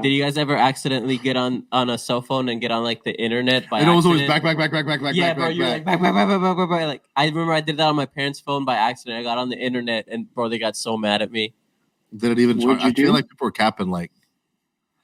Did you guys ever accidentally get on a cell phone and get on like the internet by And it was always accident? back. Yeah, bro, you're like back. Like I remember I did that on my parents' phone by accident. I got on the internet and bro, they got so mad at me. Did it even charge? I feel like people were capping like.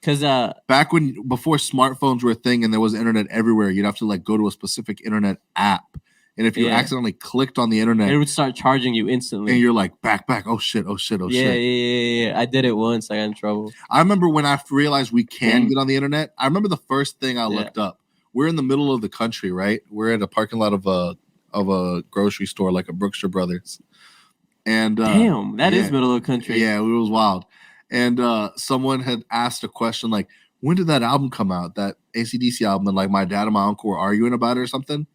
Cause back before smartphones were a thing and there was internet everywhere, you'd have to like go to a specific internet app. And if you accidentally clicked on the internet, it would start charging you instantly. And you're like, back. Oh shit. Yeah. I did it once. I got in trouble. I remember when I realized we can get on the internet. I remember the first thing I looked up. We're in the middle of the country, right? We're at a parking lot of a grocery store, like a Brookshire Brothers. And damn, that is middle of the country. Yeah, it was wild. And someone had asked a question like, when did that album come out? That AC/DC album. And like my dad and my uncle were arguing about it or something.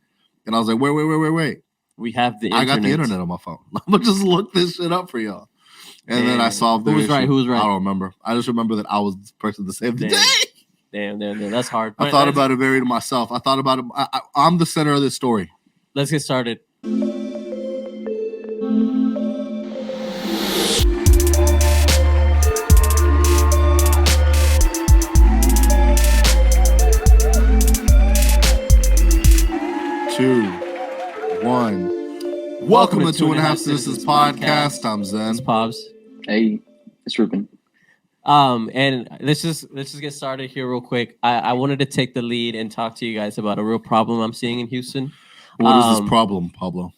And I was like, wait. We have the internet. I got the internet on my phone. I'm going to just look this shit up for y'all. And then I solved the issue. Who was right? I don't remember. I just remember that I was the person to save the day. Damn. That's hard. I thought about it very to myself. I thought about it. I'm the center of this story. Let's get started. Two, one. Welcome to 2.5 Citizens Podcast. I'm Zen. It's Pabs. Hey, it's Ruben. And let's just get started here real quick. I wanted to take the lead and talk to you guys about a real problem I'm seeing in Houston. What is this problem, Pablo?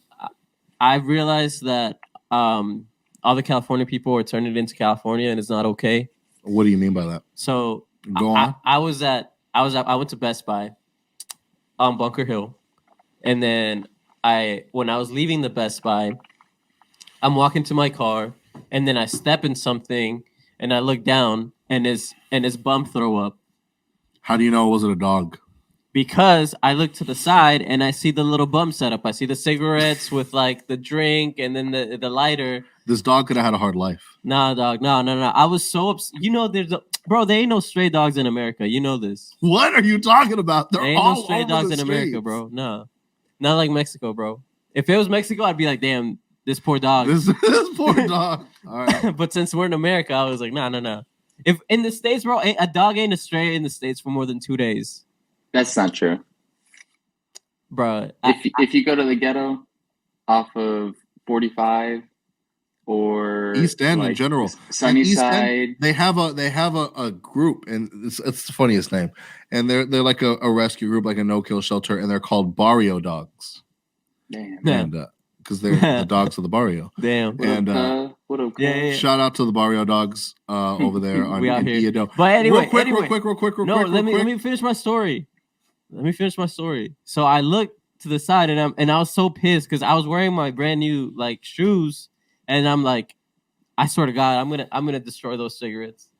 I've realized that all the California people are turning into California, and it's not okay. What do you mean by that? So go on. I went to Best Buy on Bunker Hill. And then when I was leaving the Best Buy, I'm walking to my car, and then I step in something, and I look down, and it's bum throw up. How do you know it wasn't a dog? Because I look to the side, and I see the little bum setup. I see the cigarettes with like the drink, and then the lighter. This dog could have had a hard life. Nah, dog, no. I was so upset. You know, bro, there ain't no stray dogs in America. You know this. What are you talking about? There ain't no stray dogs in America, bro. No. Not like Mexico, bro. If it was Mexico, I'd be like, damn, this poor dog. This poor dog. All right. But since we're in America, I was like, no. If in the States, bro, a dog ain't a stray in the States for more than 2 days. That's not true. Bro. If you go to the ghetto off of 45 or East End in general, Sunnyside, they have a group, and it's the funniest name, and they're like a rescue group, like a no-kill shelter, and they're called barrio dogs. Damn. And because they're the dogs of the barrio. Damn. And what up, yeah. Shout out to the barrio dogs over there on Edo. But anyway, real quick. Let me finish my story. So I looked to the side, and I was so pissed because I was wearing my brand new like shoes. And I'm like, I swear to God, I'm gonna destroy those cigarettes.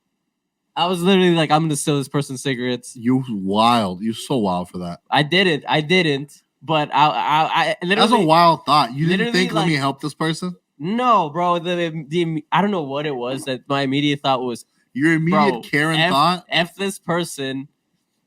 I was literally like, I'm gonna steal this person's cigarettes. You're wild. You're so wild for that. I didn't. But I literally. That's a wild thought. You didn't think, like, let me help this person? No, bro. The I don't know what it was that my immediate thought was. Your immediate Karen thought? F this person.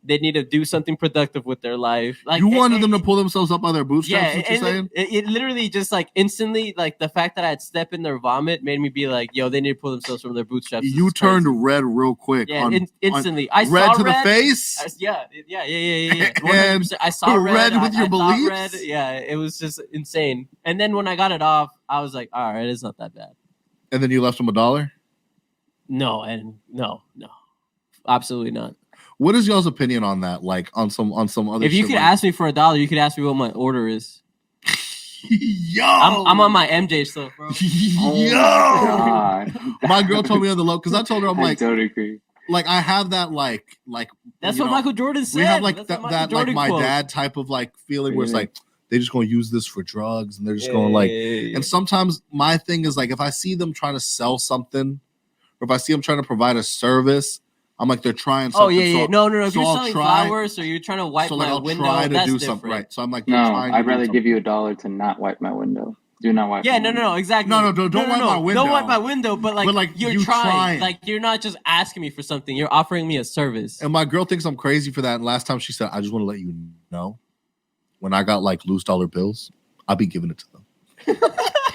They need to do something productive with their life. Like you wanted them to pull themselves up by their bootstraps. Yeah, what you're saying? It literally just like instantly, like the fact that I had stepped in their vomit made me be like, "Yo, they need to pull themselves from their bootstraps." You turned red real quick. Yeah, instantly. I red saw to red, the face. Yeah. And I saw red with your beliefs. Red, yeah, it was just insane. And then when I got it off, I was like, "All right, it's not that bad." And then you left them $1? No, absolutely not. What is y'all's opinion on that? Like on some other. If you could ask me for $1, you could ask me what my order is. Yo, I'm on my MJ stuff, bro. Yo, my girl told me on the low because I told her I'm like, I totally agree. Like I have that like. That's what Michael Jordan said. We have like that like my dad type of like feeling where it's like they're just gonna use this for drugs and they're just going like. And sometimes my thing is like if I see them trying to sell something, or if I see them trying to provide a service. I'm like, they're trying something. Oh, yeah. No. If so you're selling flowers or you're trying to wipe my window, try to that's do different. something, right? So I'm like, no, I'd rather give you $1 to not wipe my window. Do not wipe. Yeah, no, exactly. No, don't wipe my window. Don't wipe my window, but like you're trying. Like you're not just asking me for something. You're offering me a service. And my girl thinks I'm crazy for that. And last time she said, I just want to let you know, when I got like loose dollar bills, I'll be giving it to them.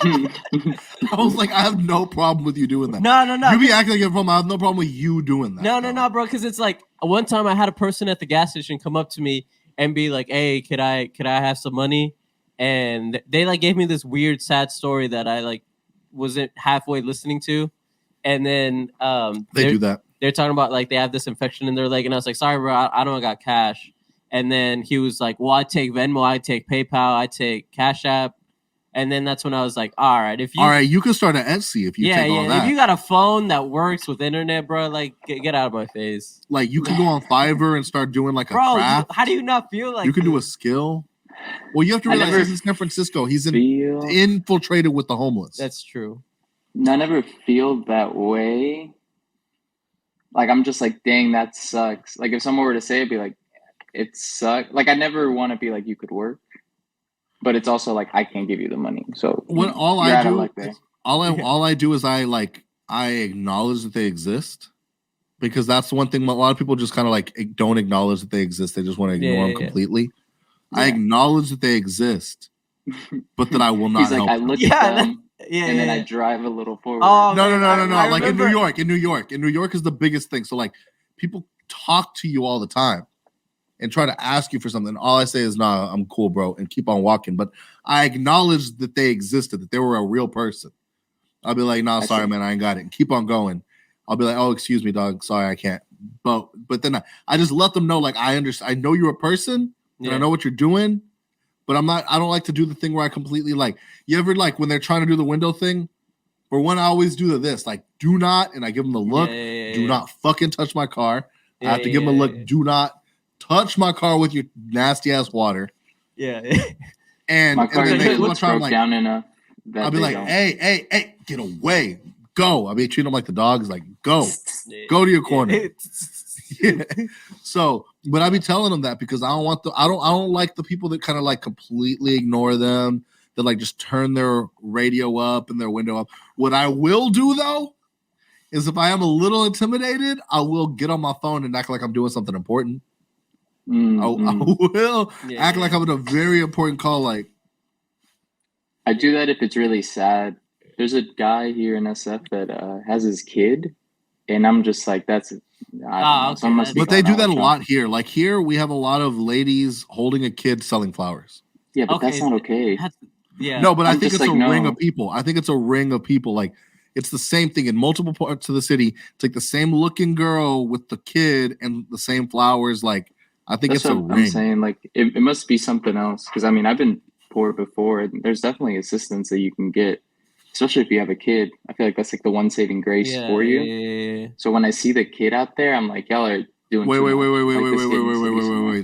I was like, I have no problem with you doing that. No. You be acting like you have a problem. I have no problem with you doing that. No, bro. Because it's like one time I had a person at the gas station come up to me and be like, "Hey, could I have some money?" And they like gave me this weird, sad story that I like wasn't halfway listening to, and then they do that. They're talking about like they have this infection in their leg, and I was like, "Sorry, bro, I don't got cash." And then he was like, "Well, I take Venmo, I take PayPal, I take Cash App." And then that's when I was like, all right, you can start an Etsy if you take all that. If you got a phone that works with internet, bro, like get out of my face. Like you can go on Fiverr and start doing like a craft. How do you not feel like you can do a skill? Well, you have to realize he's in San Francisco. He's infiltrated with the homeless. That's true. I never feel that way. Like I'm just like, dang, that sucks. Like if someone were to say it, be like, it sucks. Like I never want to be like, you could work. But it's also like I can't give you the money. So all I do is I acknowledge that they exist, because that's one thing a lot of people just kind of like don't acknowledge that they exist. They just want to ignore them completely. Yeah. I acknowledge that they exist, but that I will not help. I look at them and then I drive a little forward. Oh, no. Like in New York is the biggest thing. So like people talk to you all the time and try to ask you for something. All I say is, nah, I'm cool, bro, and keep on walking. But I acknowledge that they existed, that they were a real person. I'll be like, nah, sorry, man, I ain't got it. And keep on going. I'll be like, oh, excuse me, dog. Sorry, I can't. But then I just let them know, like, I understand. I know you're a person, and I know what you're doing, but I don't like to do the thing where I completely, like, you ever, like, when they're trying to do the window thing? For one, I always do this, like, do not, and I give them the look, do not fucking touch my car. I have to give them a look, do not touch my car with your nasty ass water. Yeah. And my car broke down enough. I'll be like, hey, get away. Go. I'll be treating them like the dogs, like, go. Go to your corner. Yeah. So, but I be telling them that because I don't like the people that kind of like completely ignore them, that like just turn their radio up and their window up. What I will do though is if I am a little intimidated, I will get on my phone and act like I'm doing something important. I will act like I'm in a very important call. Like I do that if it's really sad. There's a guy here in SF that has his kid, and I'm just like, that's. But they do that a lot here. Like here, we have a lot of ladies holding a kid selling flowers. Yeah, but that's not okay. No, but I think it's a ring of people. I think it's a ring of people. Like it's the same thing in multiple parts of the city. It's like the same looking girl with the kid and the same flowers. Like. I think it's a ring. I'm saying, like, it must be something else. Because, I mean, I've been poor before. And there's definitely assistance that you can get, especially if you have a kid. I feel like that's, like, the one saving grace for you. Yeah. So when I see the kid out there, I'm like, y'all are doing Wait.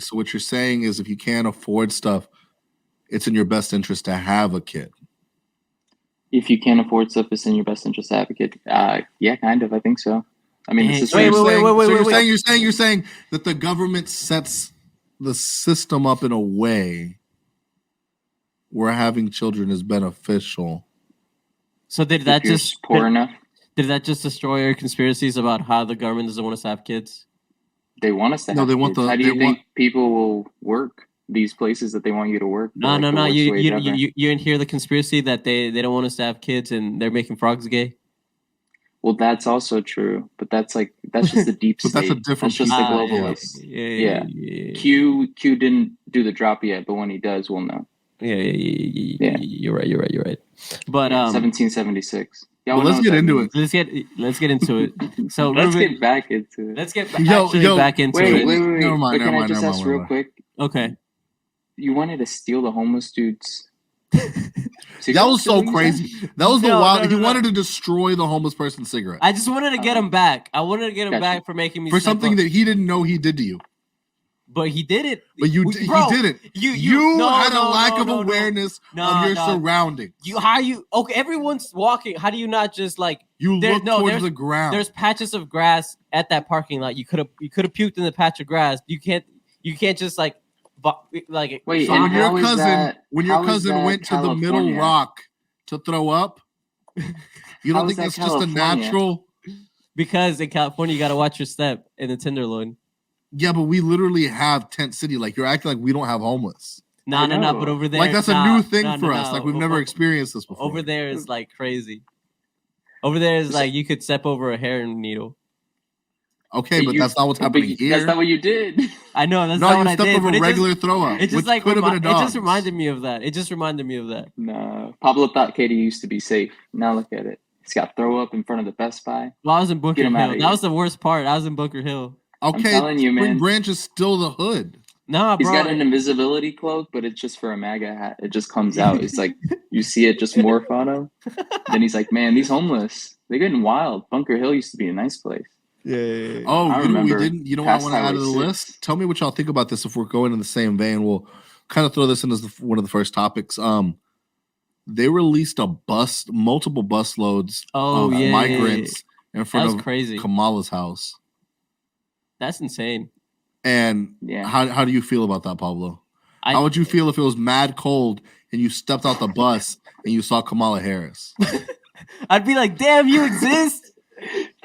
So what you're saying is if you can't afford stuff, it's in your best interest to have a kid. If you can't afford stuff, it's in your best interest to have a kid. Yeah, kind of. I think so. I mean, you're saying that the government sets the system up in a way where having children is beneficial. So did that just poor enough? Did that just destroy your conspiracies about how the government doesn't want us to have kids? They want us to have kids. How do you think people will work these places that they want you to work? No. You didn't hear the conspiracy that they don't want us to have kids and they're making frogs gay? Well, that's also true, but that's just the deep state. That's a different. That's just the globalists. Yeah. Q didn't do the drop yet, but when he does, we'll know. Yeah. You're right. But 1776. Well, let's get into it. Let's get into it. So let's get back into it. Let's get back into it. Wait. Never mind. Can I just ask real quick? Okay. You wanted to steal the homeless dude's. That was so crazy. That was the wild. He wanted to destroy the homeless person's cigarette. I just wanted to get him back. I wanted to get him back for making me for something that he didn't know he did to you. But he did it. But he didn't. You had a lack of awareness of your surroundings. Okay, everyone's walking. How do you not just like look towards the ground? There's patches of grass at that parking lot. You could have puked in the patch of grass. You can't just like. Wait, so when your cousin went to the middle rock to throw up, you don't think it's just a natural? Because in California, you got to watch your step in the Tenderloin. Yeah, but we literally have tent city. Like you're acting like we don't have homeless. No. But over there, like that's a new thing for us. Like we've never experienced this before. Over there is like crazy. Over there is like you could step over a hair needle. Okay, but that's not what's happening here. That's not what you did. I know that's not what I did. No, you stepped over a regular throw up. It just like it just reminded me of that. No, Pablo thought Katie used to be safe. Now look at it. He's got throw up in front of the Best Buy. Well, I was in Bunker Hill. That was the worst part. I was in Bunker Hill. Okay, I'm telling you, man. Spring Branch is still the hood. Nah, bro. He's got an invisibility cloak, but it's just for a MAGA hat. It just comes out. It's like you see it just morph on him. Then he's like, man, these homeless, they're getting wild. Bunker Hill used to be a nice place. Yeah. Oh, you know what we didn't? You know what I want to add to the list? Tell me what y'all think about this. If we're going in the same vein, we'll kind of throw this in as one of the first topics. They released multiple bus loads of migrants in front of Kamala's house. That's insane. And how do you feel about that, Pablo? How would you feel if it was mad cold and you stepped out the bus and you saw Kamala Harris? I'd be like, damn, you exist?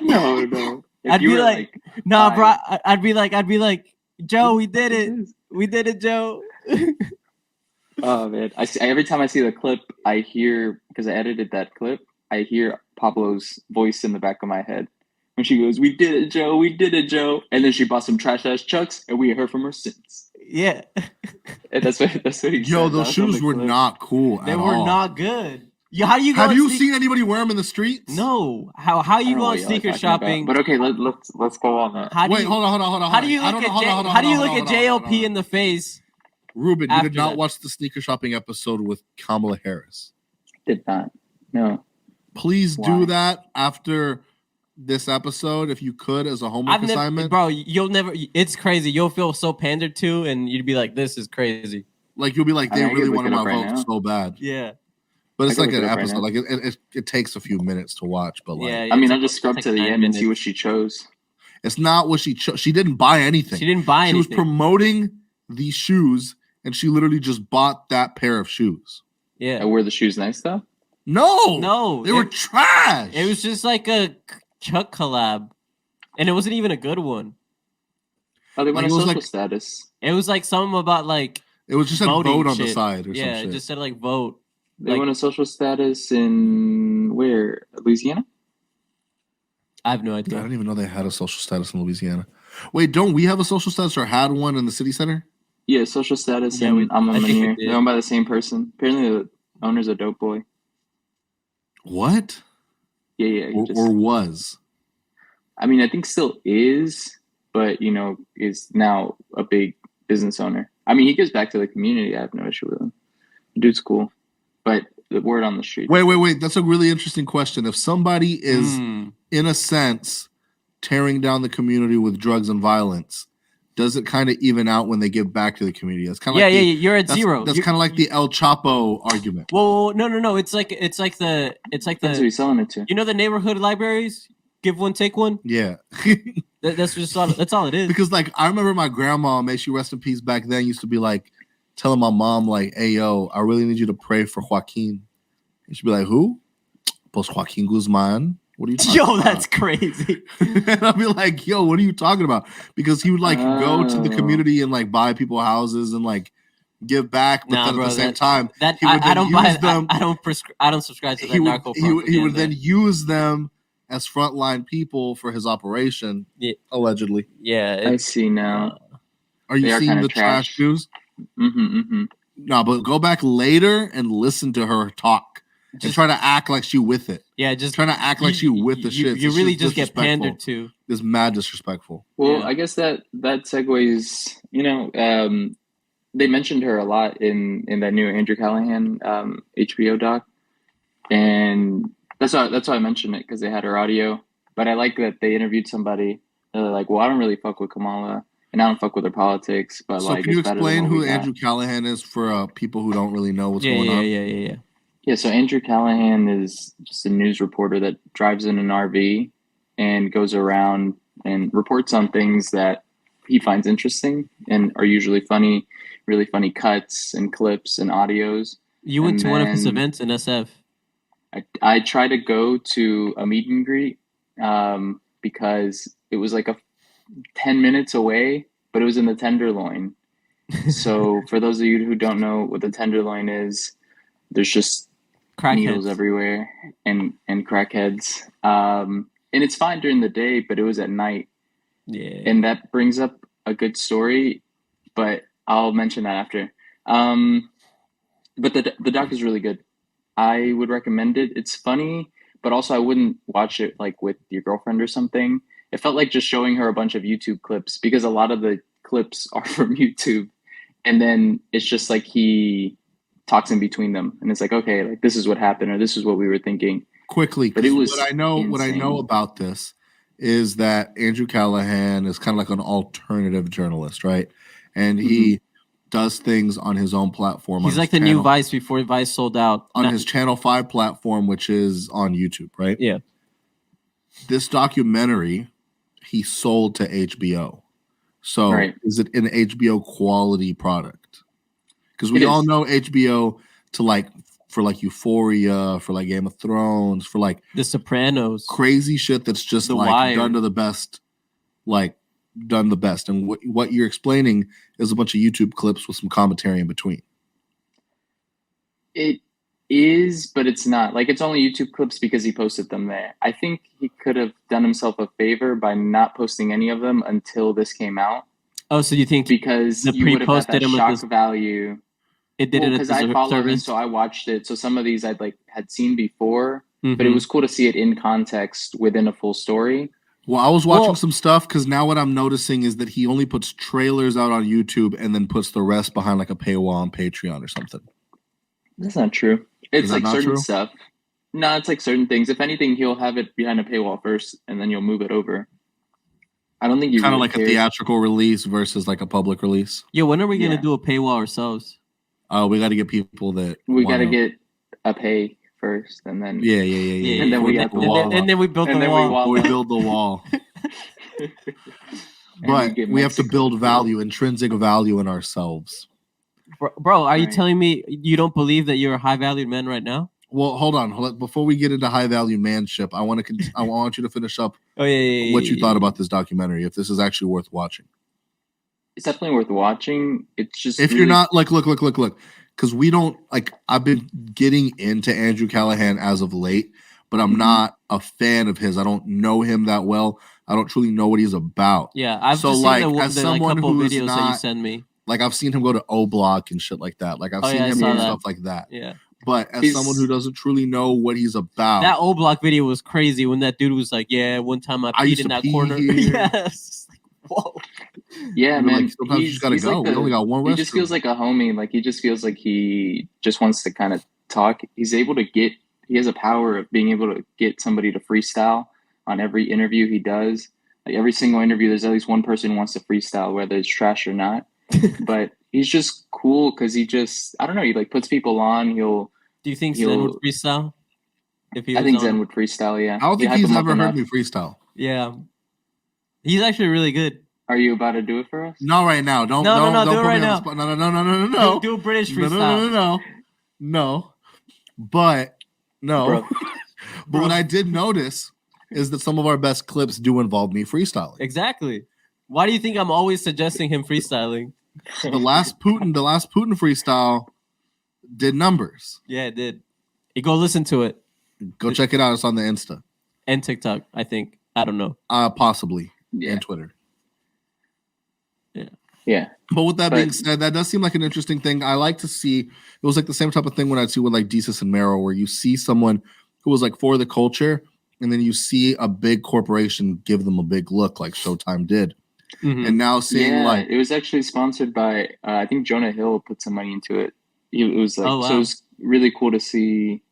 No. I'd be like, nah, bro. I'd be like, Joe, we did it. We did it, Joe. Oh man, every time I see the clip, I hear, because I edited that clip, I hear Pablo's voice in the back of my head when she goes, "We did it, Joe. We did it, Joe." And then she bought some trash ass Chucks, and we heard from her since. Yeah, and that's what he said. Yo, those shoes were not cool. They were not good. How do you have you seen anybody wear them in the streets? No. How you go sneaker shopping? But okay, let's go on that. Wait, hold on. How do you look at JLP in the face? Ruben, you did not watch the sneaker shopping episode with Kamala Harris. Did not. No. Please do that after this episode, if you could, as a homework assignment. Bro, you'll never. It's crazy. You'll feel so pandered to, and you'd be like, "This is crazy." Like you'll be like, "They really wanted my vote so bad." Yeah. But it's like an episode. Like it takes a few minutes to watch. But like, I mean, I'll just scrub to the end and see what she chose. It's not what she chose. She didn't buy anything. She didn't buy anything. She was promoting these shoes, and she literally just bought that pair of shoes. Yeah. And were the shoes nice though? No, they were trash. It was just like a Chuck collab, and it wasn't even a good one. Oh, they won a social status. It was like something about like it was just a vote on the side or some shit. It just said like vote. They won a social status in where? Louisiana? I have no idea. I don't even know they had a social status in Louisiana. Wait, don't we have a social status or had one in the city center? Yeah, social status. Yeah, I'm a here. They're owned by the same person. Apparently, the owner's a dope boy. What? Yeah. Or was? I mean, I think still is, but is now a big business owner. I mean, he gives back to the community. I have no issue with him. The dude's cool. But the word on the street. Wait. That's a really interesting question. If somebody is, in a sense, tearing down the community with drugs and violence, does it kind of even out when they give back to the community? It's kind of you're at zero. That's kind of like the El Chapo argument. Well, no. It's like the that's who he's selling it to. You know the neighborhood libraries? Give one, take one. Yeah. That's all it is. Because like I remember my grandma, may she rest in peace, back then used to be like telling my mom like, "Hey yo, I really need you to pray for Joaquin." And she'd be like, "Who?" Pues Joaquin Guzman. What are you talking about? That's crazy. And I'd be like, "Yo, what are you talking about?" Because he would like go to the community and like buy people houses and like give back, but then at the same time, I don't subscribe to that narco propaganda. He would then use them as frontline people for his operation, allegedly. Yeah, I see now. Are you seeing the trash news? Mm-hmm. No, but go back later and listen to her talk. And try to act like she with it. Yeah, just trying to act like she with the shit. You really just get pandered to. It's mad disrespectful. Well, I guess that segues. They mentioned her a lot in that new Andrew Callahan HBO doc, and that's why I mentioned it, because they had her audio. But I like that they interviewed somebody. They're like, "Well, I don't really fuck with Kamala, and I don't fuck with her politics." But so can you explain who Andrew Callahan is for people who don't really know what's going on? Yeah. Yeah, so Andrew Callahan is just a news reporter that drives in an RV and goes around and reports on things that he finds interesting and are usually funny, really funny cuts and clips and audios. You went to one of his events in SF. I tried to go to a meet and greet because it was like 10 minutes away, but it was in the Tenderloin. So for those of you who don't know what the tenderloin is, there's just needles Crackheads. everywhere and crackheads. And it's fine during the day, but it was at night. Yeah. And that brings up a good story, but I'll mention that after. But the doc is really good. I would recommend it. It's funny, but also I wouldn't watch it like with your girlfriend or something. It felt like just showing her a bunch of YouTube clips because a lot of the clips are from YouTube, and then it's just like he talks in between them, and it's like, okay, like this is what happened, or this is what we were thinking. Quickly, But it was what I know about this is that Andrew CALIGHAN is kind of like an alternative journalist, right? And he does things on his own platform. He's like the new Vice before Vice sold out. On his Channel 5 platform, which is on YouTube, right? Yeah. This documentary he sold to HBO. So is it an HBO quality product? Because we all know HBO to like for like Euphoria, for like Game of Thrones, for like The Sopranos, crazy shit that's just The like Wire. done to the best, like done the best. And what you're explaining is a bunch of YouTube clips with some commentary in between. It is, but it's not. Like, it's only YouTube clips because he posted them there. I think he could have done himself a favor by not posting any of them until this came out. Oh, so you think because the you would have had pre-post did that him shock with this, value. it did it Because at I the follow him, service? so I watched it. So some of these I'd like had seen before, but it was cool to see it in context within a full story. Well, I was watching some stuff because now what I'm noticing is that he only puts trailers out on YouTube and then puts the rest behind like a paywall on Patreon or something. That's not true. It's like certain stuff. No, it's like certain things. If anything, he'll have it behind a paywall first, and then you'll move it over. I don't think you kind of like a theatrical release versus like a public release. Yeah, when are we gonna do a paywall ourselves? We got to get people that we got to get a pay first, and then yeah. And then we got the wall, and then we build the wall. We build the wall. But we have to build value, intrinsic value in ourselves. Bro, are you telling me you don't believe that you're a high valued man right now? Well, hold on. Before we get into high value manship, I want you to finish up what you thought about this documentary. If this is actually worth watching, it's definitely worth watching. It's just if you're not like look, because we don't like. I've been getting into Andrew CALIGHAN as of late, but I'm not a fan of his. I don't know him that well. I don't truly know what he's about. Yeah, I've just seen as someone couple who's videos that you send me. Like I've seen him go to O Block and shit like that. Like I've seen him do stuff like that. Yeah. But as someone who doesn't truly know what he's about, that O Block video was crazy when that dude was like, "Yeah, one time I peed in that corner." Yes. Like, whoa. Yeah, man. Like, sometimes you just gotta go. We only got one restroom. He just feels like a homie. Like he just feels like he just wants to kind of talk. He's able to get. He has a power of being able to get somebody to freestyle on every interview he does. Like every single interview, there's at least one person who wants to freestyle, whether it's trash or not. But he's just cool because he just, I don't know, he like puts people on. Do you think Zen would freestyle? I think Zen would freestyle, yeah. I don't think he's ever heard me freestyle. Yeah. He's actually really good. Are you about to do it for us? No, right now. Don't do it right now. No. Do a British freestyle. No. But no. But what I did notice is that some of our best clips do involve me freestyling. Exactly. Why do you think I'm always suggesting him freestyling? The last Putin freestyle did numbers. Yeah, it did. You go listen to it. Go check it out. It's on the Insta and TikTok, I think. I don't know. Possibly. And Twitter. Yeah. But with that being said, that does seem like an interesting thing. I like to see, it was like the same type of thing when I'd see with like Desus and Mero, where you see someone who was like for the culture, and then you see a big corporation give them a big look like Showtime did. Mm-hmm. And now seeing like it was actually sponsored by I think Jonah Hill put some money into it. It was like so it was really cool to see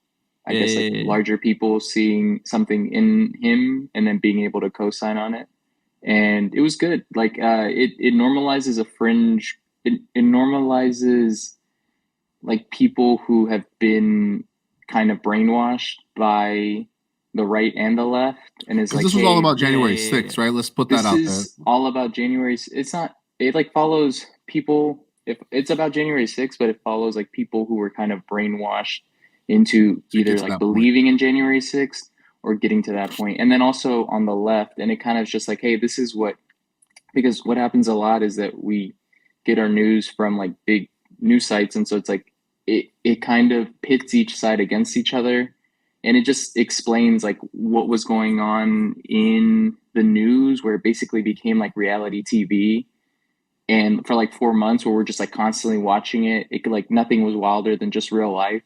I guess like larger people seeing something in him and then being able to co-sign on it. And it was good. Like it normalizes a fringe. It normalizes like people who have been kind of brainwashed by the right and the left, and is like this was all about January 6th, right? Let's put that out there. This is all about January. It's not. It like follows people. If it's about January 6th, but it follows like people who were kind of brainwashed into either like believing in January 6th or getting to that point. And then also on the left, and it kind of just like, hey, this is what, because what happens a lot is that we get our news from like big news sites, and so it's like it kind of pits each side against each other, and it just explains like what was going on in the news, where it basically became like reality TV. And for like 4 months, where we're just like constantly watching it, it could like nothing was wilder than just real life.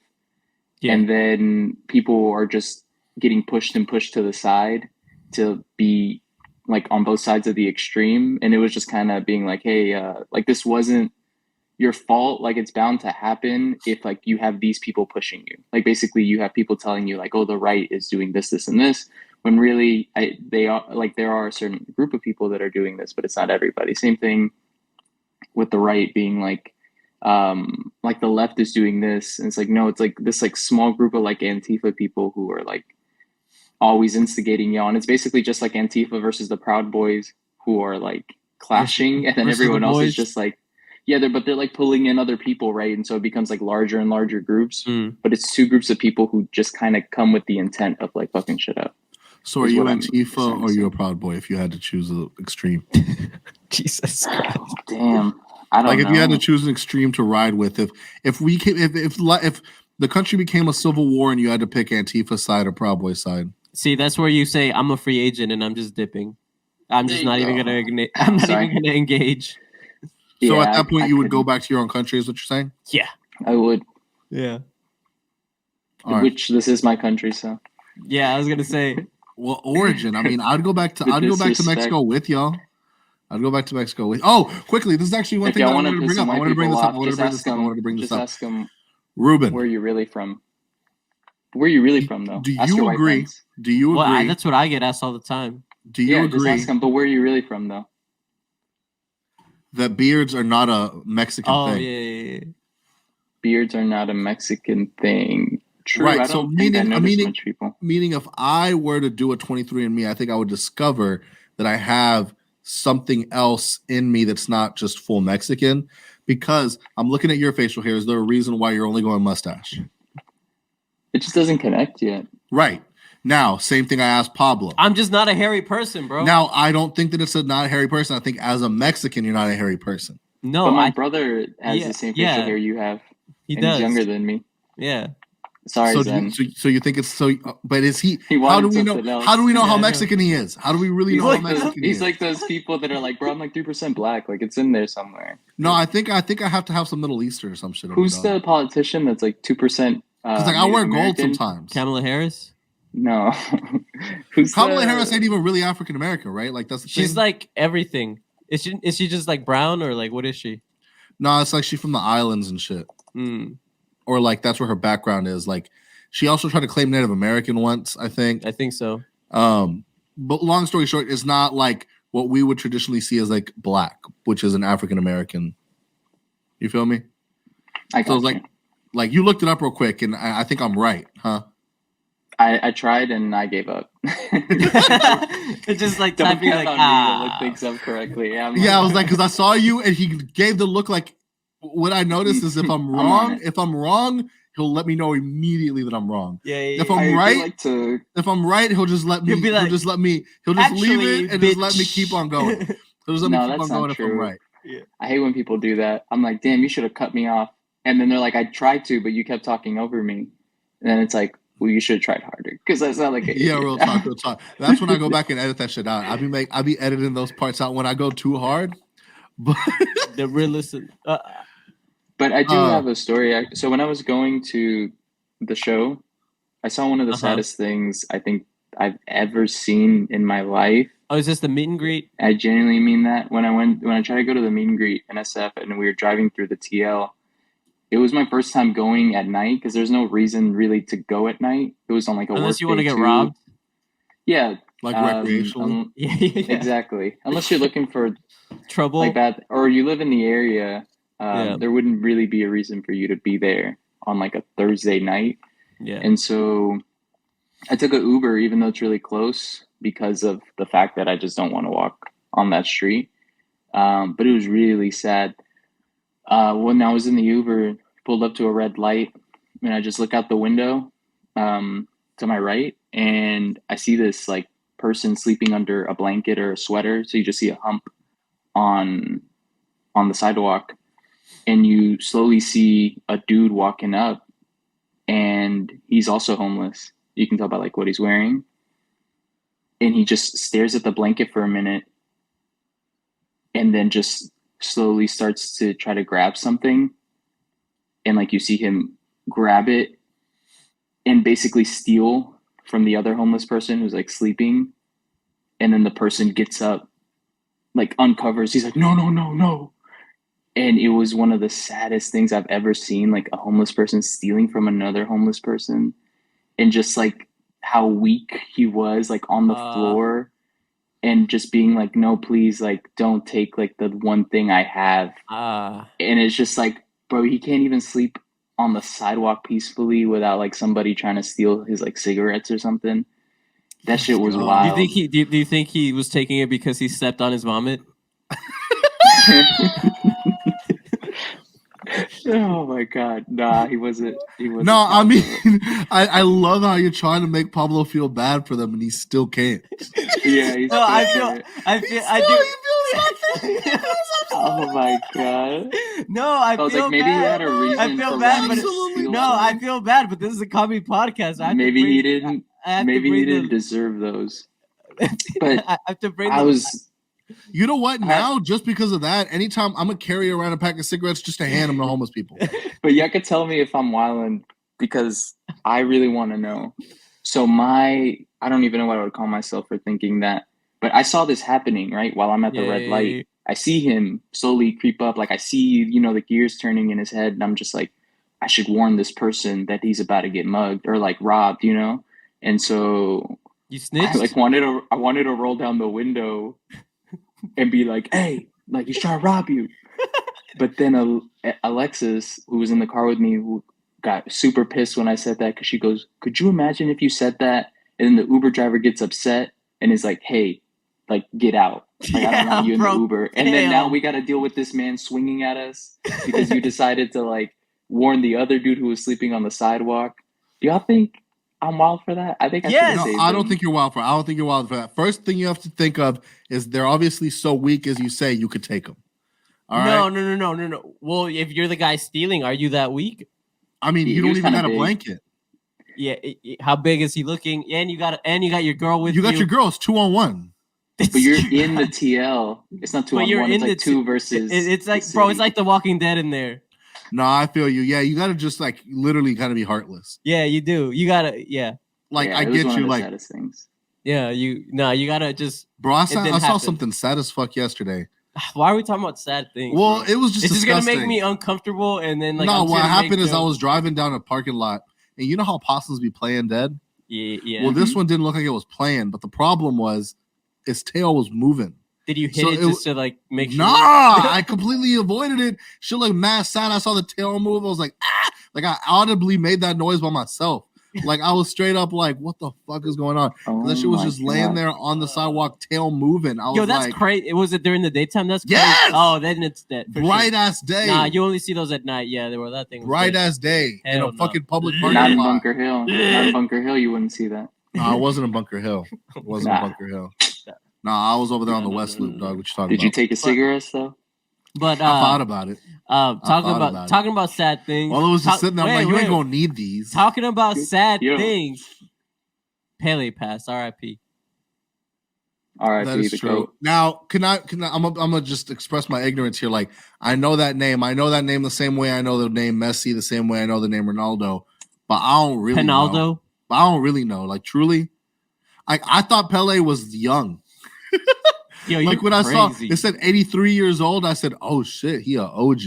Yeah. And then people are just getting pushed to the side to be like on both sides of the extreme. And it was just kind of being like, hey, like this wasn't your fault. Like it's bound to happen if like you have these people pushing you. Like basically you have people telling you like, oh, the right is doing this, this, and this, when really they are like, there are a certain group of people that are doing this, but it's not everybody. Same thing with the right being like the left is doing this, and it's like, no, it's like this like small group of like Antifa people who are like always instigating y'all, and it's basically just like Antifa versus the Proud Boys who are like clashing, and then everyone else is just like, yeah, they're like pulling in other people, right? And so it becomes like larger and larger groups, but it's two groups of people who just kind of come with the intent of like fucking shit up. So are you Antifa or are you a Proud Boy if you had to choose an extreme? Jesus Christ. Damn. I don't know. If you had to choose an extreme to ride with, if the country became a civil war and you had to pick Antifa side or Proud Boy side. See, that's where you say I'm a free agent and I'm just dipping. I'm just not even gonna. I'm not even gonna engage. So at that point, you would go back to your own country, is what you're saying? Yeah, I would. Yeah. Which this is my country, so. Yeah, I was gonna say. Well, origin. I mean, I'd go back to Mexico with y'all. I'd go back to Mexico with. Oh, quickly! This is actually one thing I wanted to bring up. I wanted to bring this up. Just ask them, Ruben, where are you really from? Where are you really from, though? Do you agree? Do you agree? Well, that's what I get asked all the time. Do you agree? Just ask them, but where are you really from, though? That beards are not a Mexican thing. Oh, yeah. Beards are not a Mexican thing. True. Right. I don't think I notice much people. Meaning, if I were to do a 23andMe, I think I would discover that I have something else in me that's not just full Mexican. Because I'm looking at your facial hair. Is there a reason why you're only going mustache? It just doesn't connect yet. Right. Now, same thing I asked Pablo. I'm just not a hairy person, bro. Now, I don't think that it's not a hairy person. I think as a Mexican, you're not a hairy person. No, but my brother has the same facial hair you have. He does. He's younger than me. Yeah. Sorry, so you think it's so? But is he? How do we know? How do we know how Mexican he is? How do we really know how Mexican he is? He's like those people that are like, bro, I'm like 3% black. Like it's in there somewhere. No, I think I have to have some Middle Eastern or some shit. Who's the politician that's like 2%? Because like I wear gold sometimes. Kamala Harris. No. Kamala Harris ain't even really African American, right? Like that's the she's thing. Like everything. Is she just like brown or like what is she? No, it's like she's from the islands and shit. Or like that's where her background is. Like she also tried to claim Native American once, I think. I think so. But long story short, it's not like what we would traditionally see as like black, which is an African American. You feel me? I got so like you looked it up real quick, and I think I'm right, huh? I tried and I gave up. It's just like don't typing count like on me to look things up correctly. Yeah, I was like, because I saw you and he gave the look. Like what I noticed is if I'm wrong, he'll let me know immediately that I'm wrong. Yeah. If I'm right, if I'm right, he'll just let me. He'll just leave it and just let me keep on going. He'll just let me keep on going if I'm right. Yeah. I hate when people do that. I'm like, damn, you should have cut me off. And then they're like, I tried to, but you kept talking over me. And then it's like, well, you should have tried harder because that's not like real talk. That's when I go back and edit that shit out. I'll be editing those parts out when I go too hard. But the realistic. But I do have a story. So when I was going to the show, I saw one of the saddest things I think I've ever seen in my life. Oh, is this the meet and greet? I genuinely mean that. When I tried to go to the meet and greet in SF and we were driving through the TL, it was my first time going at night because there's no reason really to go at night. It was on like unless you want to get robbed. Yeah, like recreational. Yeah, exactly. Unless you're looking for trouble, like that, or you live in the area, there wouldn't really be a reason for you to be there on like a Thursday night. Yeah, and so I took an Uber, even though it's really close, because of the fact that I just don't want to walk on that street. But it was really sad. When I was in the Uber, pulled up to a red light, and I just look out the window to my right, and I see this like person sleeping under a blanket or a sweater. So you just see a hump on on the sidewalk, and you slowly see a dude walking up, and he's also homeless. You can tell by like what he's wearing, and he just stares at the blanket for a minute, and then just slowly starts to try to grab something, and like you see him grab it and basically steal from the other homeless person who's like sleeping, and then the person gets up, like uncovers, he's like, no, no, no, no. And it was one of the saddest things I've ever seen, like a homeless person stealing from another homeless person, and just like how weak he was, like on the floor, and just being like, no, please, like don't take like the one thing I have. And it's just like, bro, he can't even sleep on the sidewalk peacefully without like somebody trying to steal his like cigarettes or something. That shit was wild. Do you think he was taking it because he stepped on his vomit? Oh my god, nah, he wasn't. No, I mean, I love how you're trying to make Pablo feel bad for them, and he still can't. Yeah, no, I do. Oh my god. No, I feel like, maybe bad. He had a reason. I feel bad, but I feel bad, but this is a comedy podcast. Maybe he didn't. Maybe he didn't deserve those. But I have to bring. You know what? Now, just because of that, anytime I'm gonna carry around a pack of cigarettes just to hand them to homeless people. But y'all could tell me if I'm wilding, because I really want to know. So I don't even know what I would call myself for thinking that, but I saw this happening right while I'm at the red light. I see him slowly creep up, like I see, the gears turning in his head, and I'm just like, I should warn this person that he's about to get mugged or like robbed, And so you snitched. I wanted to roll down the window and be like, hey, like he's trying to rob you. But then Alexis, who was in the car with me, who got super pissed when I said that, because she goes, could you imagine if you said that and then the Uber driver gets upset and is like, hey, like get out. Like, I don't want you in the Uber. And then now we got to deal with this man swinging at us because you decided to like warn the other dude who was sleeping on the sidewalk. Do y'all think I'm wild for that? I think I should have saved I don't think you're wild for it. I don't think you're wild for that. First thing you have to think of is they're obviously so weak, as you say, you could take them. All right? No. Well, if you're the guy stealing, are you that weak? I mean, you don't even have a blanket. Yeah, how big is he looking? And you got your girl with you. You got your girl. It's 2-on-1. But you're in the TL. It's not 2-on-1. It's like 2 versus. It's like, bro, it's like The Walking Dead in there. No, I feel you. Yeah, you got to just like literally kind of be heartless. Yeah, you do. You gotta, Like I get you. Like saddest things. Yeah, you gotta just. Bro, I saw something sad as fuck yesterday. Why are we talking about sad things? Well, it was just. It's disgusting. just gonna make me uncomfortable, and then like. No, what happened is I was driving down a parking lot, and you know how possums be playing dead. Yeah. Well, this one didn't look like it was playing, but the problem was, its tail was moving. Did you hit it just to like make sure? Nah, I completely avoided it. She looked mad sad. I saw the tail move. I was like, ah! Like I audibly made that noise by myself. Like I was straight up like, what the fuck is going on? That shit was just laying there on the sidewalk, tail moving. I was that's like, crazy. Was it during the daytime? That's crazy. Yes! Oh, then it's that bright ass day. Nah, you only see those at night. Yeah, they were that thing. Bright ass day in a fucking public parking lot. Not in Bunker Hill. Not in Bunker Hill. You wouldn't see that. No, it wasn't in Bunker Hill. It wasn't in Bunker Hill. Nah, I was over there on the West Loop, dog. What you talking about? Did you take a cigarette though? But I thought about it. Talking about sad things. Well, it was just sitting there. I'm like, you ain't gonna need these. Talking about sad things. Pele passed. R.I.P. That is true. Now, I'm gonna just express my ignorance here. Like, I know that name. I know that name the same way I know the name Messi, the same way I know the name Ronaldo. But I don't really know. But I don't really know. Like, truly, I thought Pele was young. Yo, like when crazy. I saw it said 83 years old, I said, "Oh shit, he a OG."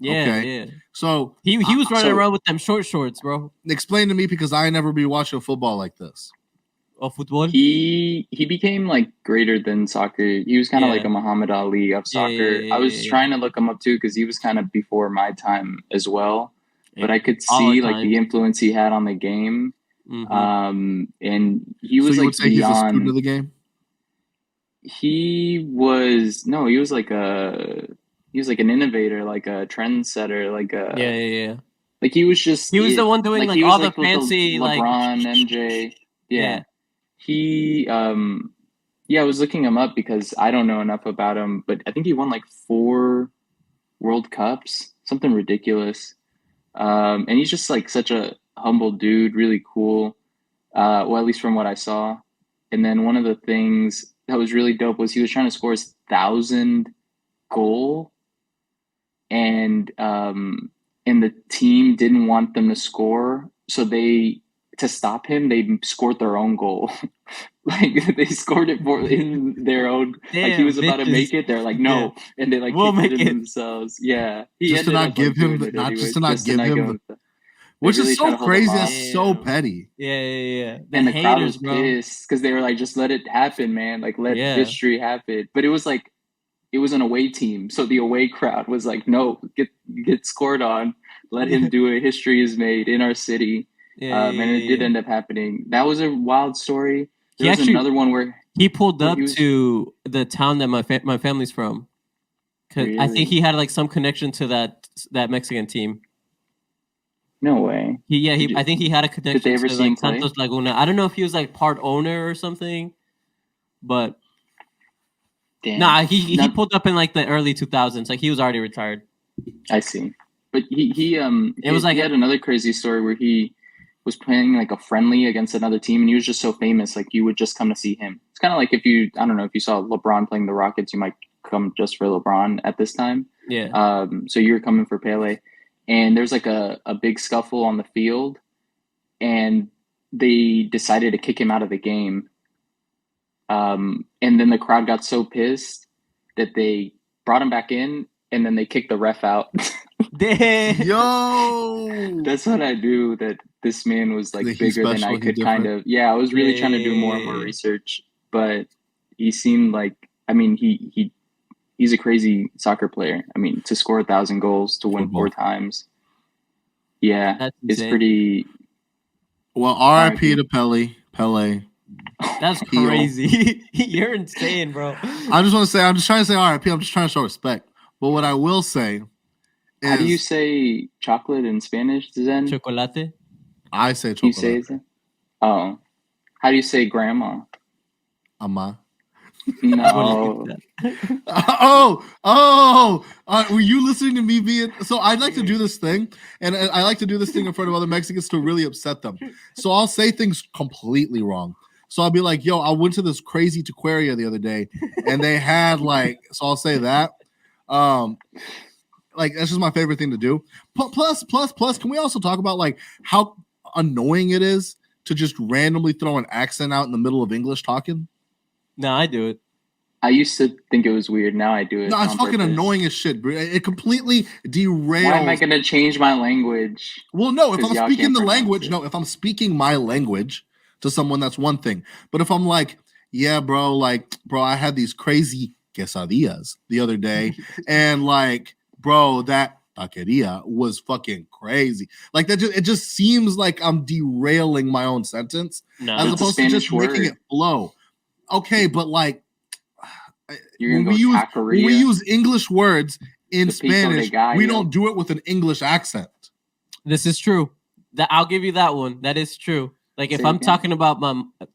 Yeah, okay? yeah. So he was running around with them short shorts, bro. Explain to me, because I never be watching football like this. Oh, football. He became like greater than soccer. He was kind of like a Muhammad Ali of soccer. I was trying to look him up too, because he was kind of before my time as well. But I could see like the influence he had on the game. Mm-hmm. And he was, so you would say beyond, he's a student of the game? He was like an innovator, like a trendsetter, like a yeah. Like he was the one doing like all the fancy like LeBron, MJ. Yeah. He I was looking him up because I don't know enough about him, but I think he won like 4 World Cups, something ridiculous. And he's just like such a humble dude, really cool. Well, at least from what I saw. And then one of the things that was really dope was he was trying to score his 1,000th goal, and the team didn't want them to score, so to stop him, they scored their own goal. Like they scored it in their own. Damn, like he was about to make it, they're like no, and they like we'll kicked make it it themselves. Yeah, just to not give him, which is so crazy. That's so petty. Yeah. And the crowd was pissed because they were like, just let it happen, man. Like let history happen. But it was like, it was an away team, so the away crowd was like, no, get scored on. Let him do it. History is made in our city. And it did end up happening. That was a wild story. There was another one where he pulled up to the town that my family's from. Really? I think he had like some connection to that Mexican team. No way. I think he had a connection to like Santos Laguna. I don't know if he was like part owner or something, but he pulled up in like the early 2000s. Like he was already retired. I see. But he had another crazy story where he was playing like a friendly against another team, and he was just so famous, like you would just come to see him. It's kind of like if you saw LeBron playing the Rockets, you might come just for LeBron at this time. Yeah. So you're coming for Pele, and there's like a big scuffle on the field, and they decided to kick him out of the game. And then the crowd got so pissed that they brought him back in, and then they kicked the ref out. Damn. Yo, that's what I knew. That this man was like bigger than I could kind of. Yeah, I was really trying to do more and more research, but he seemed like. I mean, he's a crazy soccer player. I mean, to score 1,000 goals, to win 4 times. Yeah, it's pretty. Well, R.I.P. to Pele. That's crazy. You're insane, bro. I just want to say, I'm just trying to say R.I.P. I'm just trying to show respect. But what I will say is, how do you say chocolate in Spanish, Zen? Chocolate. I say chocolate. You say it? Oh. How do you say grandma? Ama. No. Were you listening to me so I'd like to do this thing, and I like to do this thing in front of other Mexicans to really upset them. So I'll say things completely wrong. So I'll be like, yo, I went to this crazy taqueria the other day, and they had so I'll say that. That's just my favorite thing to do. Plus, can we also talk about how annoying it is to just randomly throw an accent out in the middle of English talking? No, I do it. I used to think it was weird. Now I do it. No, it's fucking annoying as shit, bro. It completely derails. Why am I going to change my language? Well, no, if I'm speaking the language, if I'm speaking my language to someone, that's one thing. But if I'm like, yeah, bro, I had these crazy quesadillas the other day, and bro, that taqueria was fucking crazy. It just seems like I'm derailing my own sentence as opposed to just making it flow. Okay, but when we use English words in Spanish, we don't do it with an English accent. This is true. I'll give you that one. That is true. If I'm talking about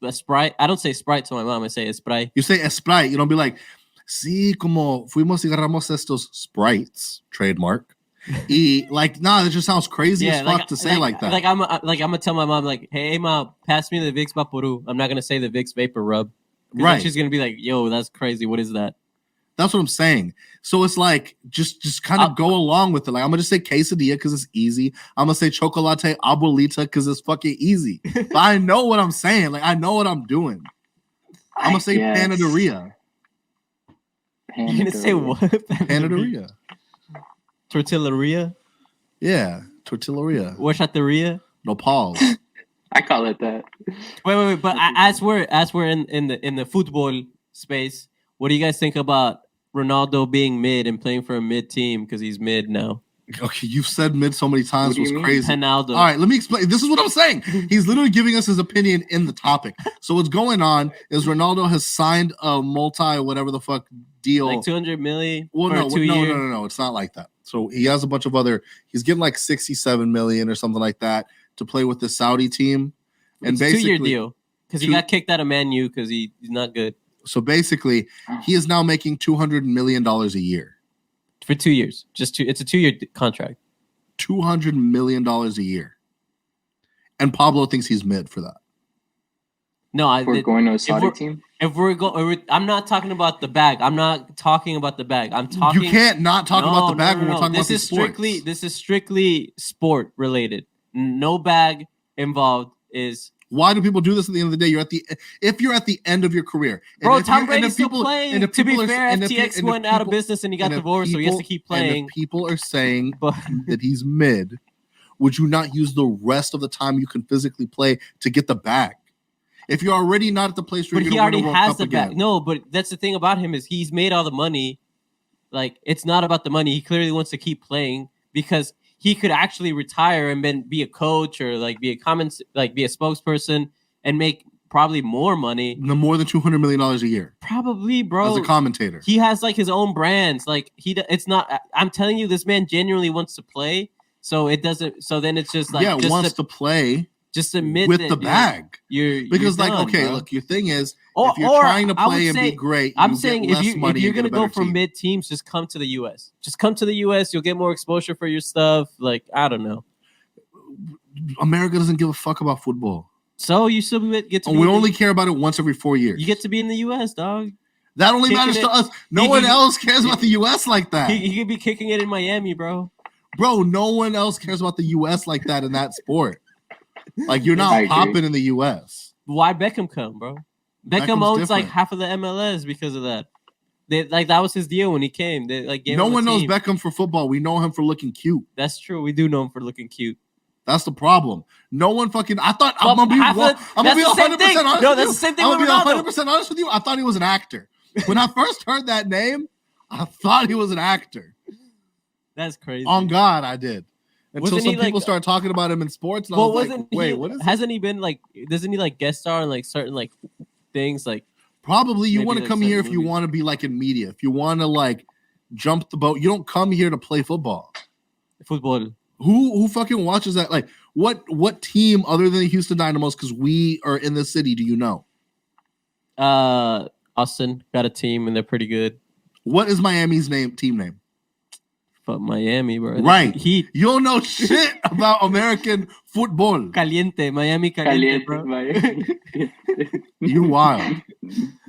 a Sprite, I don't say Sprite to my mom. I say Sprite. You say Sprite. You don't be like, sí, como fuimos y agarramos estos Sprites, trademark. That just sounds crazy as fuck to say like that. I'm gonna tell my mom hey ma, pass me the Vicks Vaporub. I'm not gonna say the Vicks Vapor Rub. Right. She's gonna be like, yo, that's crazy. What is that? That's what I'm saying. So it's just kind of go along with it. I'm gonna just say quesadilla because it's easy. I'm gonna say chocolate abuelita because it's fucking easy. But I know what I'm saying. I know what I'm doing. I'm gonna say panaderia. You're gonna say what? Panaderia. Tortilleria? Yeah, tortilleria. Horchateria? No, pause. I call it that. Wait. But as we're in the football space, what do you guys think about Ronaldo being mid and playing for a mid team because he's mid now? Okay, you've said mid so many times. It was crazy. Ronaldo. All right, let me explain. This is what I'm saying. He's literally giving us his opinion in the topic. So what's going on is Ronaldo has signed a whatever the fuck deal. 200 million. Well, no. It's not like that. So he has a bunch of he's getting 67 million or something like that to play with the Saudi team. And it's basically a 2-year deal because he got kicked out of Man U because he's not good. So basically, he is now making $200 million a year. For 2 years. It's a 2-year contract. $200 million a year. And Pablo thinks he's mid for that. No, we're going to a Saudi team. I'm not talking about the bag. I'm not talking about the bag. I'm talking. You can't not talk about the bag when we're talking about these sports. This is strictly sport related. No bag involved. Why do people do this at the end of the day? If you're at the end of your career, bro. Tom Brady's still playing. To be fair, FTX went out of business and he got divorced, so he has to keep playing. And if people are saying that he's mid, would you not use the rest of the time you can physically play to get the bag? If you're already not at the place where you're going to win a World Cup again. No, but that's the thing about him is he's made all the money. Like, it's not about the money. He clearly wants to keep playing because he could actually retire and then be a coach or like be a spokesperson and make probably more money. No, more than $200 million a year. Probably, bro. As a commentator. He has like his own brands. Like it's not. I'm telling you, this man genuinely wants to play. So it doesn't. So then it's just like wants to play. Just admit with the bag. You're done, bro. Look, your thing is if you're trying to play and be great, I'm saying if you're gonna go for mid teams, just come to the US. Just come to the US. You'll get more exposure for your stuff. Like, I don't know. America doesn't give a fuck about football. So you still get to. We only care about it once every 4 years. You get to be in the US, dog. That only matters to us. No one else cares about the US like that. He could be kicking it in Miami, bro. Bro, no one else cares about the US like that in that sport. Like, you're not popping in the U.S. Why Beckham come, bro? Beckham owns like half of the MLS because of that. That was his deal when he came. No one knows Beckham for football. We know him for looking cute. That's true. We do know him for looking cute. That's the problem. No one fucking. I thought I'm gonna be 100% honest. No, that's the same thing. I'm gonna be 100% honest with you. I thought he was an actor. When I first heard that name, I thought he was an actor. That's crazy. On God, I did. Until some people start talking about him in sports. And I was like, wait, what is it? Hasn't he been like, doesn't he like guest star in like certain like things like? Probably you want to come here if you want to be like in media. If you want to like jump the boat, you don't come here to play football. Football. Who fucking watches that? Like what team other than the Houston Dynamos, because we are in the city, do you know? Austin got a team and they're pretty good. What is Miami's team name? But Miami, bro. Right. You don't know shit about American football. Caliente. Miami Caliente, bro. You wild.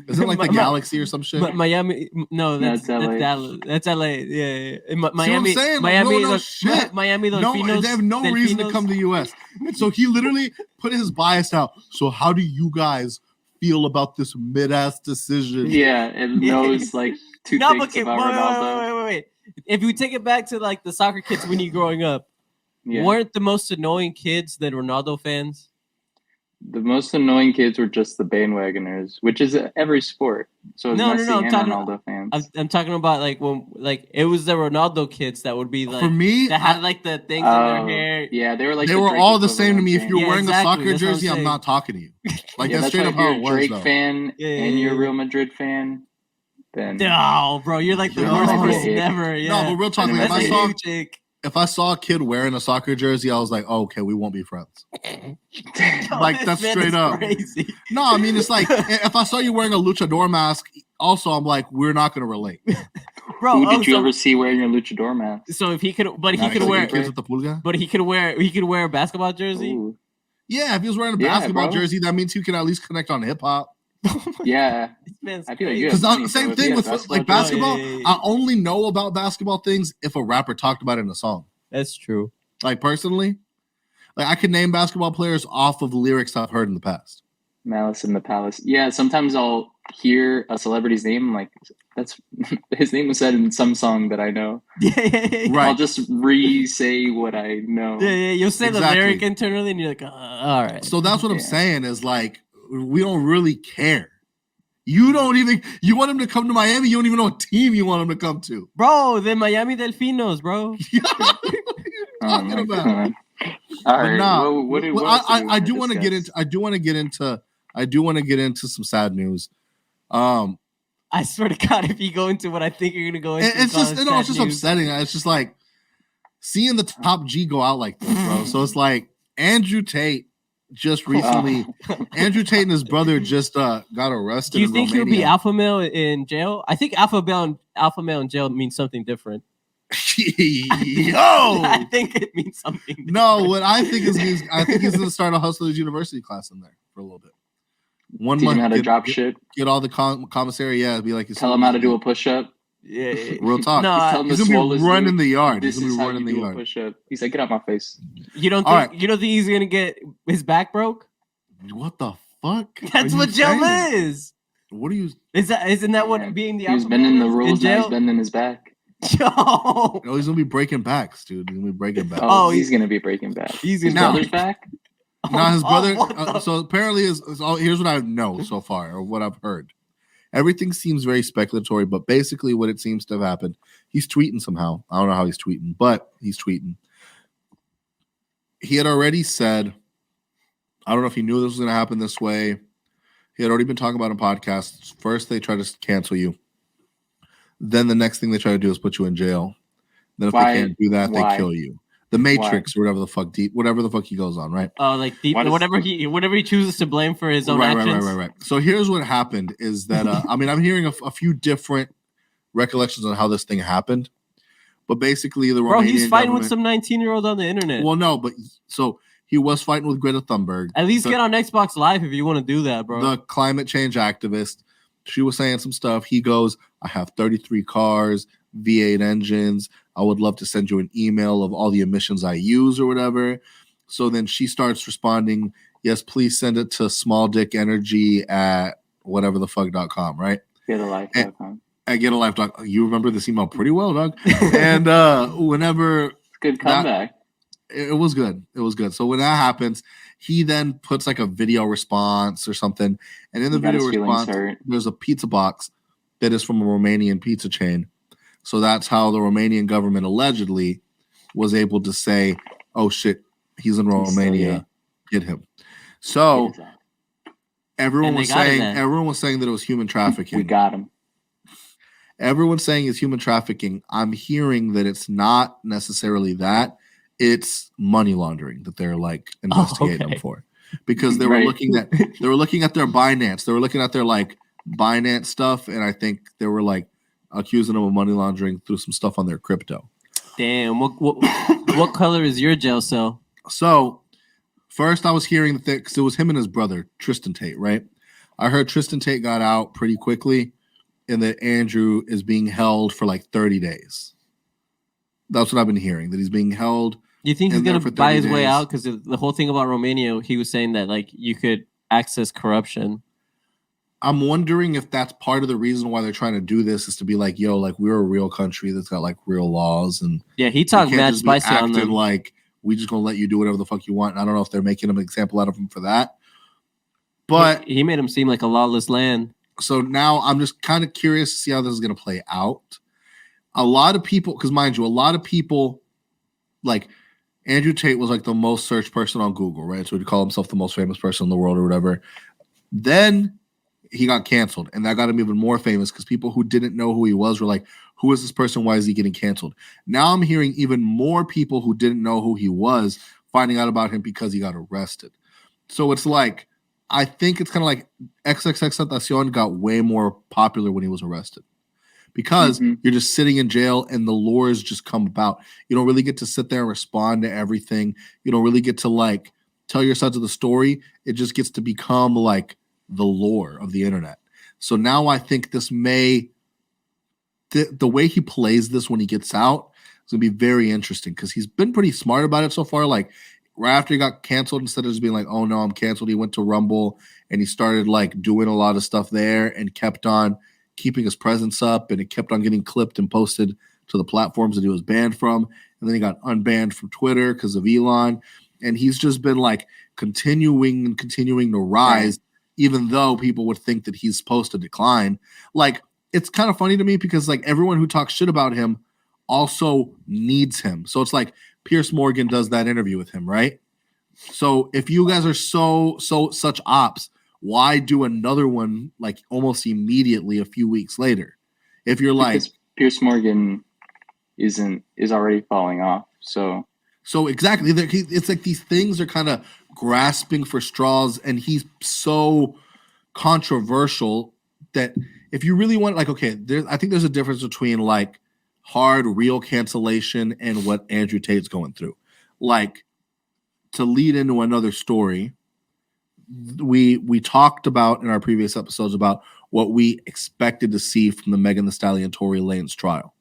Is it like the Galaxy or some shit? Miami. No, that's LA. That's LA. Yeah. Miami. See what I'm saying? Miami. No shit. Miami. No, they have no reason to come to the U.S. So he literally put his bias out. So how do you guys feel about this mid-ass decision? Yeah, and knows like two things about Ronaldo. Wait. If we take it back to like the soccer kids when you're growing up, weren't the most annoying kids than Ronaldo fans? The most annoying kids were just the bandwagoners, which is every sport. So no. I'm talking Ronaldo fans. I'm talking about like when like it was the Ronaldo kids that would be like for me that had like the things in their hair. Yeah, they were like they were all the same to me. If you're wearing a soccer jersey, I'm not talking to you. Like that's straight up how it was. If you're a Drake fan and you're a Real Madrid fan. Then no, bro, you're like the worst person ever. Yeah. No, but real talk. If I saw a kid wearing a soccer jersey, I was like, oh, okay, we won't be friends. Like that's straight up. Crazy. No, I mean it's like if I saw you wearing a luchador mask, also I'm like, we're not gonna relate. Bro, who did you ever see wearing a luchador mask? So if he could, but he could wear kids with the pulga. But he could wear a basketball jersey. Ooh. Yeah, if he was wearing a basketball jersey, that means he can at least connect on hip hop. Yeah, I feel like because same thing with like basketball. I only know about basketball things if a rapper talked about it in a song. That's true. Like personally, like I can name basketball players off of lyrics I've heard in the past. Malice in the Palace. Yeah, sometimes I'll hear a celebrity's name, like that's his name was said in some song that I know. Yeah. Right. I'll just re-say what I know. Yeah. You'll say the lyric internally, and you're like, all right. So that's what I'm saying is like. We don't really care. You want him to come to Miami. You don't even know what team you want him to come to, bro. The Miami Delfinos, bro. What are you talking about? All right. I do want to get into some sad news. I swear to God, if you go into what I think you're gonna go into, it's just upsetting. It's just like seeing the top G go out like this, bro. So it's like Andrew Tate. Just recently, Andrew Tate and his brother just got arrested. Do you think he'll be alpha male in jail? I think alpha male in jail means something different. Yo, I think it means something. No, what I think is I think he's gonna start a Hustlers University class in there for a little bit. 1 Teach month, him how to drop shit. Get all the commissary. Yeah, be like, tell him how to do a push up. Yeah, real talk. No, he's gonna be running the yard. He's gonna be running the yard. Push up. He's like, get out my face. You don't think he's gonna get his back broke? What the fuck? That's what jail is. What are you? Isn't that what being the? He's bending the rules. Now he's bending his back. Yo. No, he's gonna be breaking backs, dude. He's gonna be breaking backs. Oh, he's gonna be breaking back. His brother's back. Now his brother. So apparently, here's what I know so far, or what I've heard. Everything seems very speculatory, but basically, what it seems to have happened, he's tweeting somehow. I don't know how he's tweeting, but he's tweeting. He had already said, I don't know if he knew this was going to happen this way. He had already been talking about in podcasts. First, they try to cancel you. Then the next thing they try to do is put you in jail. Then if they can't do that, they kill you. The Matrix or whatever the fuck he goes on, right? Oh, like whatever he chooses to blame for his own actions. Right. So here's what happened is that I mean, I'm hearing a few different recollections on how this thing happened, but basically the Romanian he's fighting with some 19-year-old on the internet. Well, no, but so he was fighting with Greta Thunberg. At least get on Xbox Live if you want to do that, bro. The climate change activist. She was saying some stuff. He goes, I have 33 cars, V8 engines. I would love to send you an email of all the emissions I use or whatever. So then she starts responding, yes, please send it to smalldickenergy at whatever the fuck.com, right? Getalife.com. At getalife.com. You remember this email pretty well, dog. And whenever... Good comeback. It was good. It was good. So when that happens, he then puts like a video response or something. And in the video response, there's a pizza box that is from a Romanian pizza chain. So that's how the Romanian government allegedly was able to say, oh shit, he's in Romania. Get him. So everyone was saying that it was human trafficking. We got him. Everyone's saying it's human trafficking. I'm hearing that it's not necessarily that. It's money laundering that they're like investigating them for. Because they were looking at their Binance. They were looking at their like Binance stuff, and I think they were like accusing them of money laundering through some stuff on their crypto. Damn, what color is your jail cell? So first I was hearing that because it was him and his brother, Tristan Tate, right? I heard Tristan Tate got out pretty quickly and that Andrew is being held for like 30 days. That's what I've been hearing, that he's being held. You think he's going to buy his way out? Because the whole thing about Romania, he was saying that like you could access corruption. I'm wondering if that's part of the reason why they're trying to do this is to be like, yo, like we're a real country that's got like real laws. And yeah, he talked mad spicy on them. Like we just gonna let you do whatever the fuck you want. And I don't know if they're making an example out of him for that. But he made him seem like a lawless land. So now I'm just kind of curious to see how this is gonna play out. A lot of people, because mind you, a lot of people like Andrew Tate was like the most searched person on Google, right? So he'd call himself the most famous person in the world or whatever. Then he got canceled, and that got him even more famous because people who didn't know who he was were like, who is this person? Why is he getting canceled? Now I'm hearing even more people who didn't know who he was finding out about him because he got arrested. So it's like, I think it's kind of like XXXTentacion got way more popular when he was arrested because you're just sitting in jail and the lores just come about. You don't really get to sit there and respond to everything. You don't really get to like tell your sides of the story. It just gets to become like the lore of the internet. So now I think this may the way he plays this when he gets out is gonna be very interesting because he's been pretty smart about it so far. Like right after he got canceled, instead of just being like, oh no, I'm canceled, he went to Rumble and he started like doing a lot of stuff there and kept on keeping his presence up, and it kept on getting clipped and posted to the platforms that he was banned from. And then he got unbanned from Twitter because of Elon. And he's just been like continuing to rise. Even though people would think that he's supposed to decline. Like, it's kind of funny to me because, like, everyone who talks shit about him also needs him. So it's like Piers Morgan does that interview with him, right? So if you guys are such ops, why do another one, like, almost immediately a few weeks later? If you're like... Because Piers Morgan is already falling off, so exactly. It's like these things are kind of grasping for straws, and he's so controversial that if you really want, like, okay, I think there's a difference between like hard, real cancellation and what Andrew Tate's going through. Like, to lead into another story, we talked about in our previous episodes about what we expected to see from the Megan Thee Stallion Tory Lanez trial.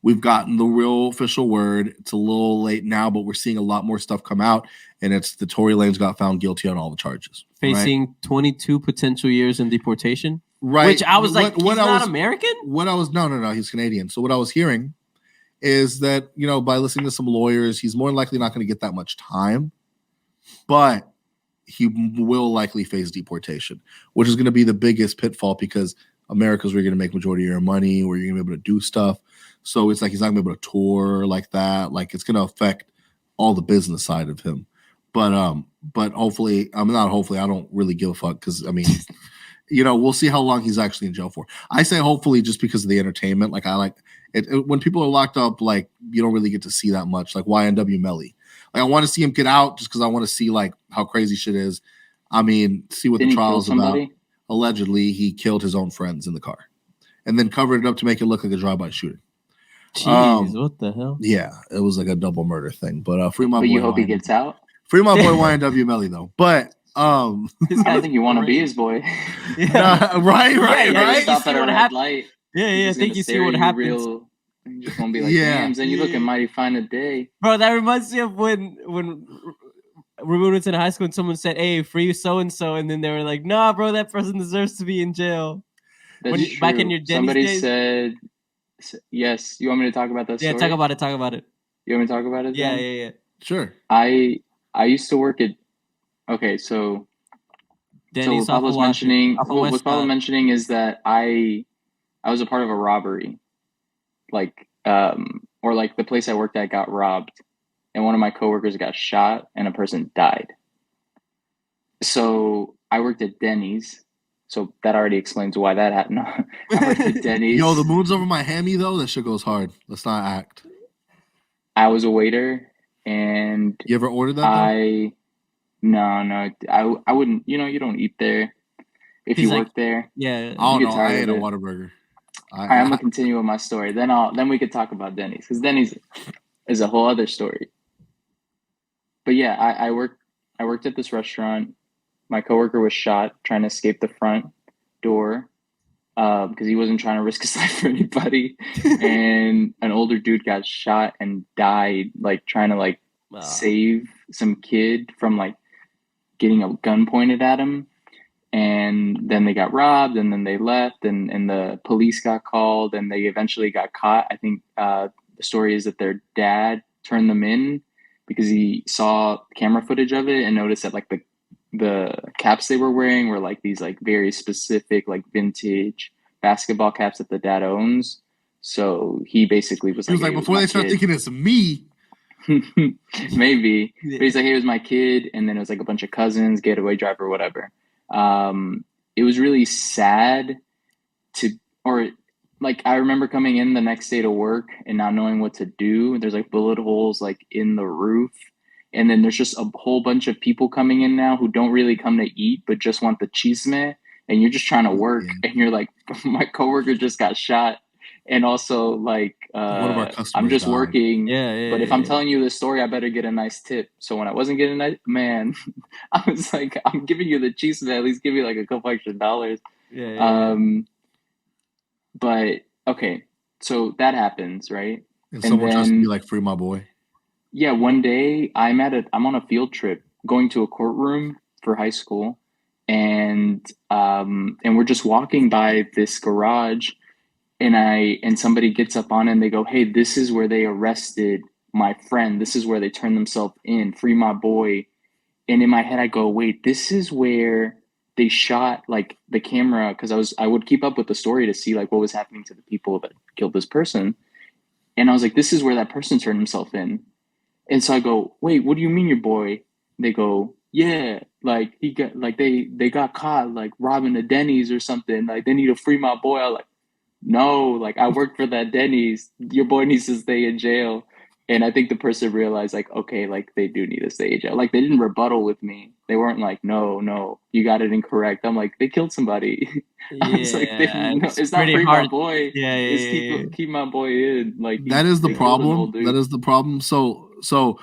We've gotten the real official word. It's a little late now, but we're seeing a lot more stuff come out, and it's the Tory Lanez got found guilty on all the charges. Facing 22 potential years in deportation. Right. Which I was like, he's not American? No, he's Canadian. So what I was hearing is that, you know, by listening to some lawyers, he's more likely not going to get that much time, but he will likely face deportation, which is going to be the biggest pitfall because America's where you're going to make majority of your money, where you're going to be able to do stuff. So it's like he's not going to be able to tour like that. Like, it's going to affect all the business side of him. But hopefully, I don't really give a fuck because, I mean, you know, we'll see how long he's actually in jail for. I say hopefully just because of the entertainment. Like, I like it when people are locked up, like, you don't really get to see that much. Like YNW Melly. Like, I want to see him get out just because I want to see, like, how crazy shit is. I mean, see what the trial's about. Allegedly, he killed his own friends in the car and then covered it up to make it look like a drive-by shooting. Jeez, what the hell? Yeah, it was like a double murder thing. But free my boy. But you hope he gets out? Free my boy YNW Melly, though. But I think you want to be his boy. Yeah. Right. Stop at a red light. Yeah. I think you see what happens. You just won't be like, damn. Then you look at mighty fine a day. Bro, that reminds me of when Ruben was in high school and someone said, hey, free so-and-so. And then they were like, nah, bro, that person deserves to be in jail. That's true. Back in your Denny's Somebody days? Said, yes. You want me to talk about that story? Yeah, talk about it. You want me to talk about it? Yeah. Sure. I used to work at, okay, so Denny's what Pablo's mentioning is that I was a part of a robbery. Like, or like the place I worked at got robbed and one of my coworkers got shot and a person died. So I worked at Denny's. So that already explains why that happened. I worked at Denny's. Yo, the moon's over my hammy though. That shit goes hard. Let's not act. I was a waiter and you ever ordered that? No, I wouldn't, you don't eat there if you work there. Yeah. I don't know. I ate a Whataburger. All right, I'm gonna continue with my story. Then we could talk about Denny's because Denny's is a whole other story. But yeah, I worked at this restaurant. My coworker was shot trying to escape the front door because he wasn't trying to risk his life for anybody. And an older dude got shot and died, like trying to save some kid from like getting a gun pointed at him. And then they got robbed and then they left and the police got called and they eventually got caught. I think the story is that their dad turned them in because he saw camera footage of it and noticed that like the caps they were wearing were like these like very specific like vintage basketball caps that the dad owns. So he basically was like, before they start thinking it's me. Maybe. But he's like, hey, it was my kid. And then it was like a bunch of cousins, getaway driver, whatever. It was really sad I remember coming in the next day to work and not knowing what to do. There's like bullet holes like in the roof. And then there's just a whole bunch of people coming in now who don't really come to eat, but just want the chisme. And you're just trying to work. Yeah. And you're like, my coworker just got shot. And also like, one of our customers I'm just died. Working. Yeah. But if I'm telling you this story, I better get a nice tip. So when I wasn't getting a man, I was like, I'm giving you the chisme, at least give me like a couple extra dollars. Yeah. But okay, so that happens, right? And someone tries to be like, free my boy. Yeah, one day I'm on a field trip going to a courtroom for high school, and we're just walking by this garage, and somebody gets up on it and they go, hey, this is where they arrested my friend. This is where they turned themselves in. Free my boy. And in my head I go, wait, this is where they shot like the camera, because I would keep up with the story to see like what was happening to the people that killed this person. And I was like, this is where that person turned himself in. And so I go, wait, what do you mean your boy? They go, yeah, like he got like they got caught like robbing a Denny's or something. Like they need to free my boy. I was like, no, like I work for that Denny's. Your boy needs to stay in jail. And I think the person realized, like, okay, like they do need to stay jail. Like they didn't rebuttal with me. They weren't like, no, you got it incorrect. I'm like, they killed somebody. I was like, no, it's not free my boy. Yeah. Keep my boy in. Like that is the problem. That is the problem. So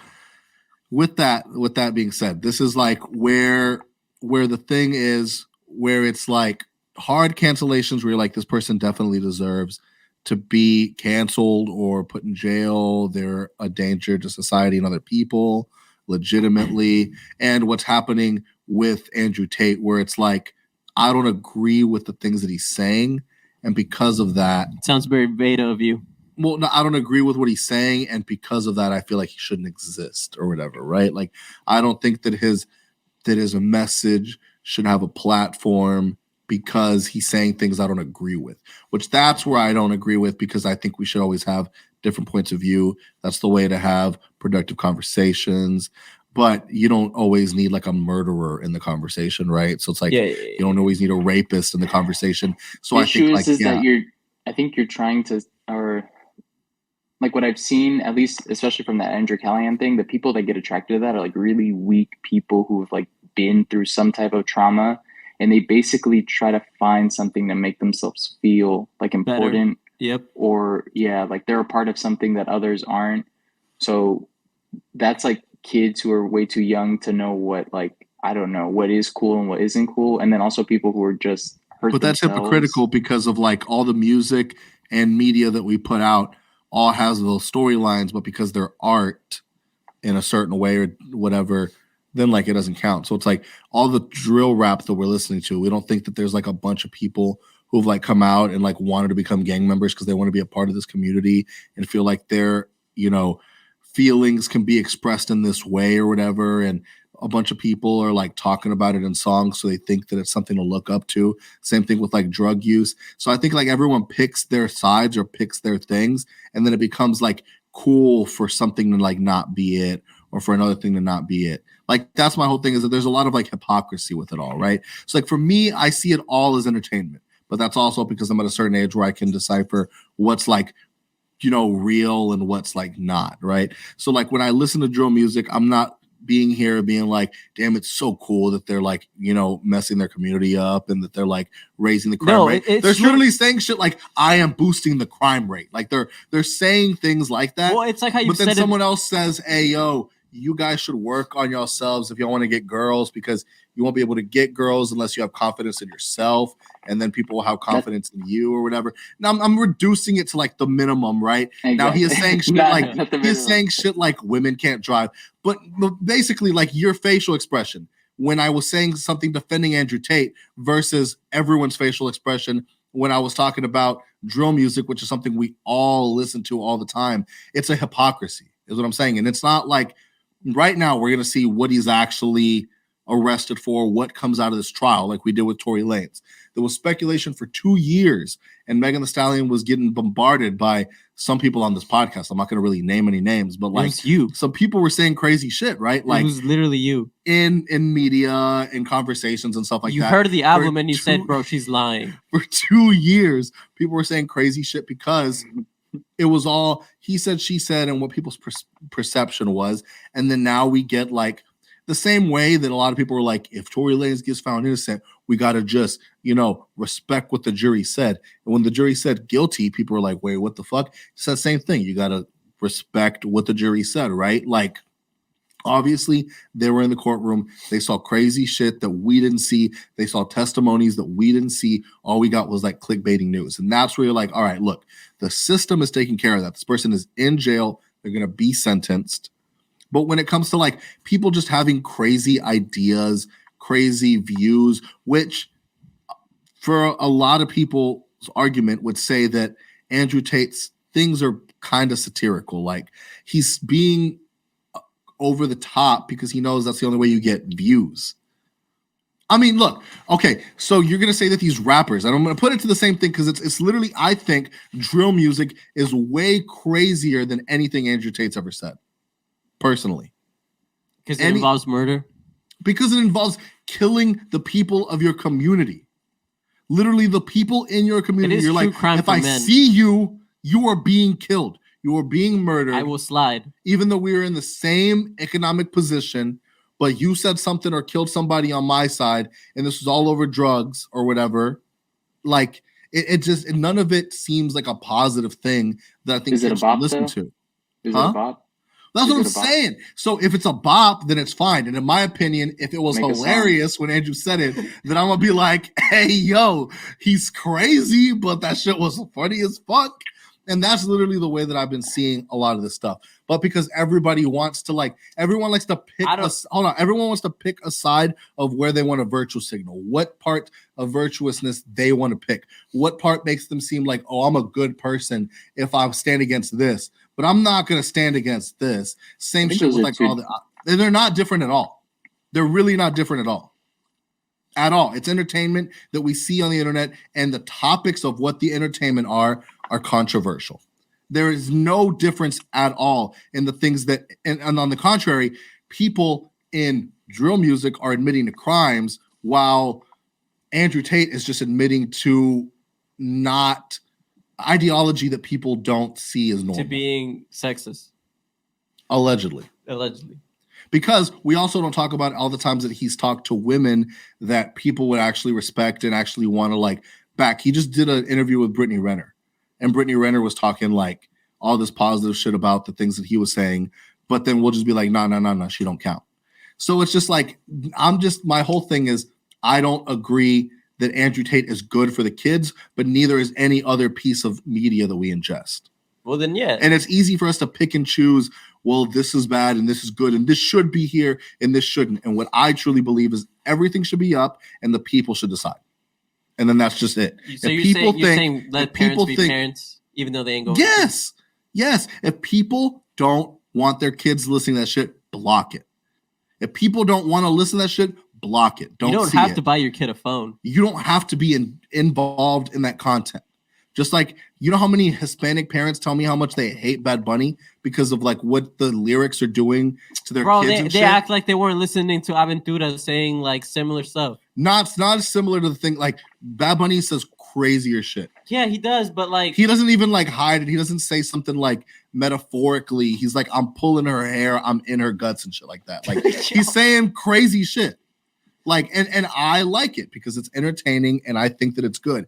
with that being said, this is like where the thing is, where it's like hard cancellations where you're like, this person definitely deserves to be canceled or put in jail. They're a danger to society and other people, legitimately. And what's happening with Andrew Tate, where it's like, I don't agree with the things that he's saying, and because of that, it sounds very beta of you. Well, no, I don't agree with what he's saying, and because of that, I feel like he shouldn't exist or whatever, right? Like, I don't think that his message should have a platform because he's saying things I don't agree with, which that's where I don't agree with, because I think we should always have different points of view. That's the way to have productive conversations. But you don't always need like a murderer in the conversation, right? So it's like you don't always need a rapist in the conversation. So the I think like that I think you're trying to, or like what I've seen, at least especially from that Andrew CALIGHAN thing, the people that get attracted to that are like really weak people who have like been through some type of trauma, and they basically try to find something to make themselves feel like important. Better. Yep. Or like they're a part of something that others aren't. So that's like kids who are way too young to know what, like, I don't know, what is cool and what isn't cool. And then also people who are just hurt But that's themselves. hypocritical, because of like all the music and media that we put out all has those storylines, but because they're art in a certain way or whatever, then like it doesn't count. So it's like all the drill rap that we're listening to, we don't think that there's like a bunch of people who've like come out and like wanted to become gang members because they want to be a part of this community and feel like their, feelings can be expressed in this way or whatever. And a bunch of people are like talking about it in songs, so they think that it's something to look up to. Same thing with like drug use. So I think like everyone picks their sides or picks their things, and then it becomes like cool for something to like not be it, or for another thing to not be it. Like that's my whole thing, is that there's a lot of like hypocrisy with it all, right? So like for me, I see it all as entertainment, but that's also because I'm at a certain age where I can decipher what's like, real and what's like not, right? So like when I listen to drill music, I'm not being here being like, damn, it's so cool that they're like, messing their community up and that they're like raising the crime rate. They're literally saying shit like, I am boosting the crime rate. Like they're saying things like that. Well, it's like how you said But then someone else says, hey, yo, you guys should work on yourselves if you want to get girls, because you won't be able to get girls unless you have confidence in yourself, and then people will have confidence in you or whatever. Now I'm reducing it to like the minimum, right? Exactly. Now he is saying shit like women can't drive, but basically like your facial expression when I was saying something defending Andrew Tate versus everyone's facial expression when I was talking about drill music, which is something we all listen to all the time. It's a hypocrisy, is what I'm saying. And it's not like right now we're going to see what he's actually arrested for, what comes out of this trial, like we did with Tory Lanez. There was speculation for 2 years, and Megan Thee Stallion was getting bombarded by some people on this podcast. I'm not going to really name any names, but like some people were saying crazy shit, right? Like it was literally you in media, in conversations and stuff like that. You heard the album and you said, bro, she's lying. For 2 years, people were saying crazy shit because it was all he said, she said, and what people's perception was. And then now we get like the same way that a lot of people were like, if Tory Lanez gets found innocent, we got to just, respect what the jury said. And when the jury said guilty, people were like, wait, what the fuck? It's that same thing. You got to respect what the jury said, right? Like, obviously, they were in the courtroom. They saw crazy shit that we didn't see. They saw testimonies that we didn't see. All we got was like clickbaiting news. And that's where you're like, all right, look, the system is taking care of that. This person is in jail. They're going to be sentenced. But when it comes to like people just having crazy ideas, crazy views, which for a lot of people's argument would say that Andrew Tate's things are kind of satirical. Like he's being over the top because he knows that's the only way you get views. I mean, look, okay, so you're going to say that these rappers, and I'm going to put it to the same thing because it's literally, I think drill music is way crazier than anything Andrew Tate's ever said. Personally, because it involves murder, because it involves killing the people of your community, literally the people in your community. You're like, if I see you, you are being killed. You were being murdered. I will slide. Even though we were in the same economic position, but you said something or killed somebody on my side, and this was all over drugs or whatever. Like, it just, none of it seems like a positive thing that I think kids should listen to. Is it a bop? That's what I'm saying. So if it's a bop, then it's fine. And in my opinion, if it was hilarious when Andrew said it, then I'm going to be like, hey, yo, he's crazy, but that shit was funny as fuck. And that's literally the way that I've been seeing a lot of this stuff. But because everybody wants to everyone likes to pick everyone wants to pick a side of where they want a virtue signal. What part of virtuousness they want to pick. What part makes them seem like, oh, I'm a good person if I stand against this. But I'm not going to stand against this. Same shit with all the... They're not different at all. They're really not different at all. At all. It's entertainment that we see on the internet, and the topics of what the entertainment are controversial. There is no difference at all in the things that, and on the contrary, people in drill music are admitting to crimes while Andrew Tate is just admitting to not ideology that people don't see as normal. To being sexist. Allegedly. Because we also don't talk about all the times that he's talked to women that people would actually respect and actually want to back. He just did an interview with Brittany Renner. And Brittany Renner was talking all this positive shit about the things that he was saying, but then we'll just be like, no, she don't count. So it's just my whole thing is I don't agree that Andrew Tate is good for the kids, but neither is any other piece of media that we ingest. Well, then, yeah. And it's easy for us to pick and choose, well, this is bad and this is good and this should be here and this shouldn't. And what I truly believe is everything should be up and the people should decide. And then that's just it. So you're saying let parents be parents, even though they ain't going. Yes. If people don't want their kids listening to that shit, block it. If people don't want to listen to that shit, block it. You don't have to buy your kid a phone. You don't have to be involved in that content. Just you know how many Hispanic parents tell me how much they hate Bad Bunny because of what the lyrics are doing to their kids. They act like they weren't listening to Aventura saying similar stuff. Not similar to the thing. Bad Bunny says crazier shit. Yeah, he does, but he doesn't even hide it. He doesn't say something metaphorically. He's I'm pulling her hair, I'm in her guts and shit like that. He's saying crazy shit. And I like it because it's entertaining and I think that it's good.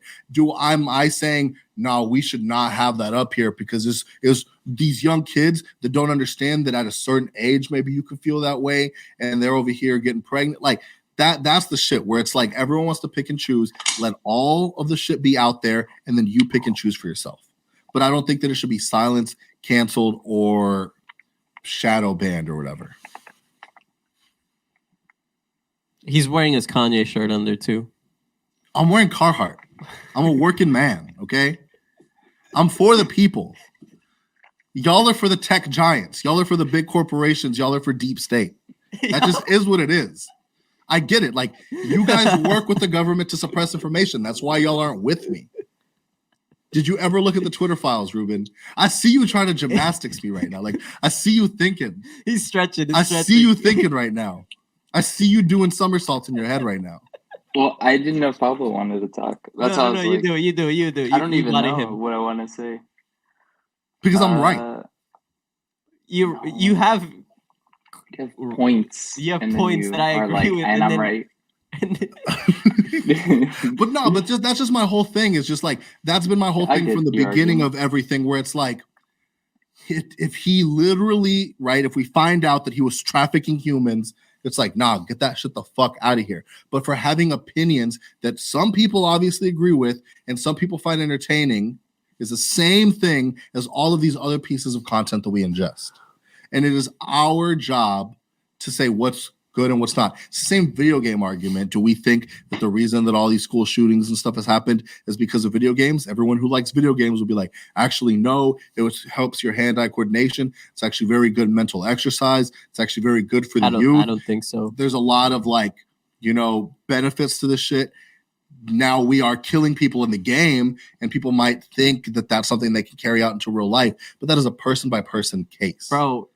Am I saying no, we should not have that up here because it's these young kids that don't understand that at a certain age maybe you could feel that way and they're over here getting pregnant. That's the shit where it's everyone wants to pick and choose. Let all of the shit be out there and then you pick and choose for yourself. But I don't think that it should be silenced, canceled, or shadow banned or whatever. He's wearing his Kanye shirt under too. I'm wearing Carhartt. I'm a working man, okay? I'm for the people. Y'all are for the tech giants. Y'all are for the big corporations. Y'all are for deep state. That just is what it is. I get it. You guys work with the government to suppress information. That's why y'all aren't with me. Did you ever look at the Twitter files, Ruben? I see you trying to gymnastics me right now. I see you thinking. He's stretching. I see you thinking right now. I see you doing somersaults in your head right now. Well, I didn't know if Pablo wanted to talk. That's how I was you do. I don't even know what I want to say. Because I'm right. You have points. You have points that I agree with. And I'm right. But that's just my whole thing. It's just that's been my whole thing from the beginning of everything where it's if he literally, right, if we find out that he was trafficking humans, it's nah, get that shit the fuck out of here. But for having opinions that some people obviously agree with and some people find entertaining is the same thing as all of these other pieces of content that we ingest. And it is our job to say what's good and what's not. It's the same video game argument. Do we think that the reason that all these school shootings and stuff has happened is because of video games? Everyone who likes video games will be like, actually, no, helps your hand-eye coordination. It's actually very good mental exercise. It's actually very good for the youth. I don't think so. There's a lot of benefits to this shit. Now we are killing people in the game and people might think that that's something they can carry out into real life, but that is a person-by-person case. Bro,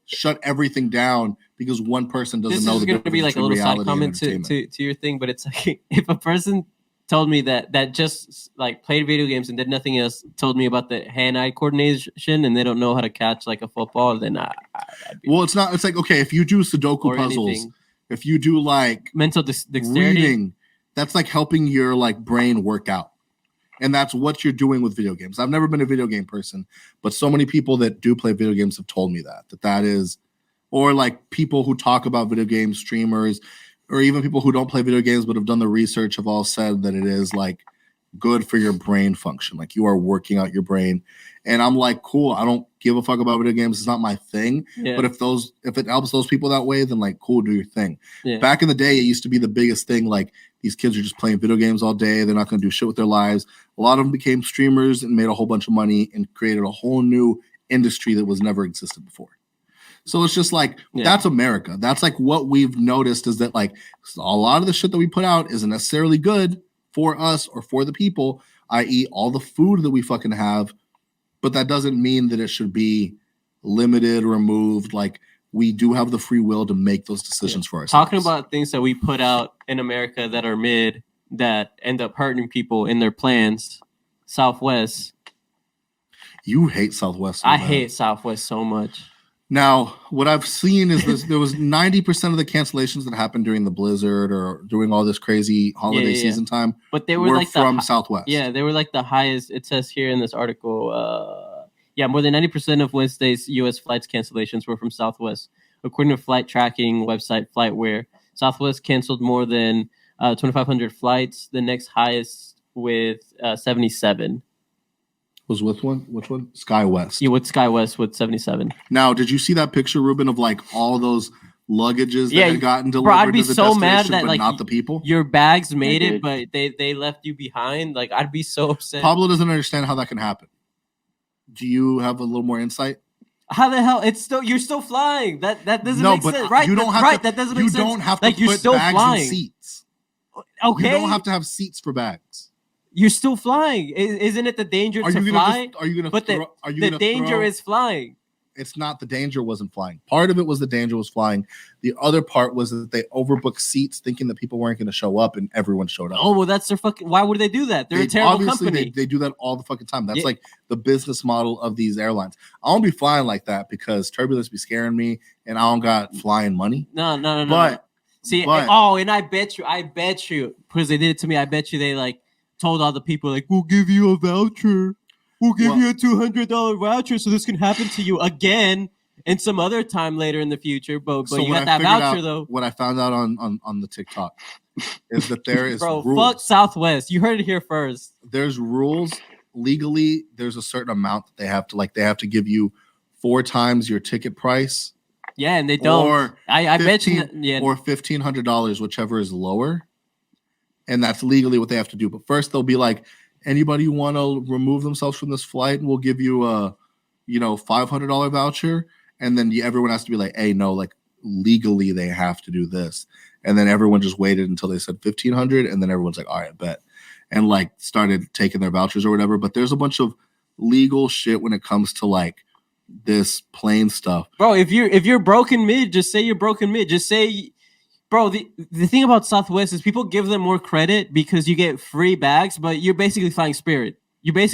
shut everything down because one person doesn't know the difference. This is going to be a little side comment to your thing, but it's if a person told me that just like played video games and did nothing else, told me about the hand-eye coordination, and they don't know how to catch like a football, then well, it's not. It's like, okay, if you do Sudoku puzzles, anything. If you do like mental dexterity, reading, that's like helping your like brain work out, and that's what you're doing with video games. I've never been a video game person, but so many people that do play video games have told me that is, or like people who talk about video game streamers. Or even people who don't play video games but have done the research have all said that it is like good for your brain function. Like you are working out your brain. And I'm like, cool, I don't give a fuck about video games. It's not my thing. Yeah. But if it helps those people that way, then like, cool, do your thing. Yeah. Back in the day, it used to be the biggest thing. Like these kids are just playing video games all day. They're not going to do shit with their lives. A lot of them became streamers and made a whole bunch of money and created a whole new industry that was never existed before. So it's just like, that's America. That's like what we've noticed is that like a lot of the shit that we put out isn't necessarily good for us or for the people, i.e. all the food that we fucking have. But that doesn't mean that it should be limited, removed. Like we do have the free will to make those decisions for ourselves. Talking about things that we put out in America that are mid, that end up hurting people in their plans. Southwest. You hate Southwest. I hate Southwest so much. Now, what I've seen is this, there was 90% of the cancellations that happened during the blizzard or during all this crazy holiday season time. But they were like from Southwest. Yeah, they were like the highest. It says here in this article, more than 90% of Wednesday's U.S. flights cancellations were from Southwest. According to flight tracking website FlightWare, Southwest canceled more than 2,500 flights. The next highest with 77. Was with one? Which one? SkyWest. Yeah, with SkyWest with 77. Now, did you see that picture, Ruben, of like all those luggages that had gotten delivered? Bro, I'd be so mad that like not the people. Your bags made it, but they left you behind. Like I'd be so upset. Pablo doesn't understand how that can happen. Do you have a little more insight? How the hell? You're still flying. That doesn't make sense, right? You don't have to, that doesn't make sense. You don't have to like, put bags in seats. Okay. You don't have to have seats for bags. You're still flying. Isn't it the danger to fly? Are you going to the danger is flying. It's not the danger wasn't flying. Part of it was the danger was flying. The other part was that they overbooked seats thinking that people weren't going to show up and everyone showed up. Oh, well, that's their fucking... Why would they do that? They're a terrible company. They do that all the fucking time. That's like the business model of these airlines. I won't be flying like that because turbulence be scaring me and I don't got flying money. No. And I bet you, because they did it to me, I bet you they like told all the people like, we'll give you a voucher. We'll give you a $200 voucher so this can happen to you again and some other time later in the future. But so you got that voucher though. What I found out on the TikTok is that there is rules. Fuck Southwest. You heard it here first. There's rules legally. There's a certain amount that they have to give you 4 times your ticket price. Yeah, and they don't. Or I bet you. Or $1,500, whichever is lower. And that's legally what they have to do. But first they'll be like, anybody want to remove themselves from this flight and we'll give you a, $500 voucher. And then everyone has to be like, hey, no, like legally they have to do this. And then everyone just waited until they said 1,500. And then everyone's like, all right, bet. And like started taking their vouchers or whatever. But there's a bunch of legal shit when it comes to like this plane stuff. Bro, if you're broken mid, just say you're broken mid. Just say... Bro, the thing about Southwest is people give them more credit because you get free bags, but you're basically flying Spirit. You're flying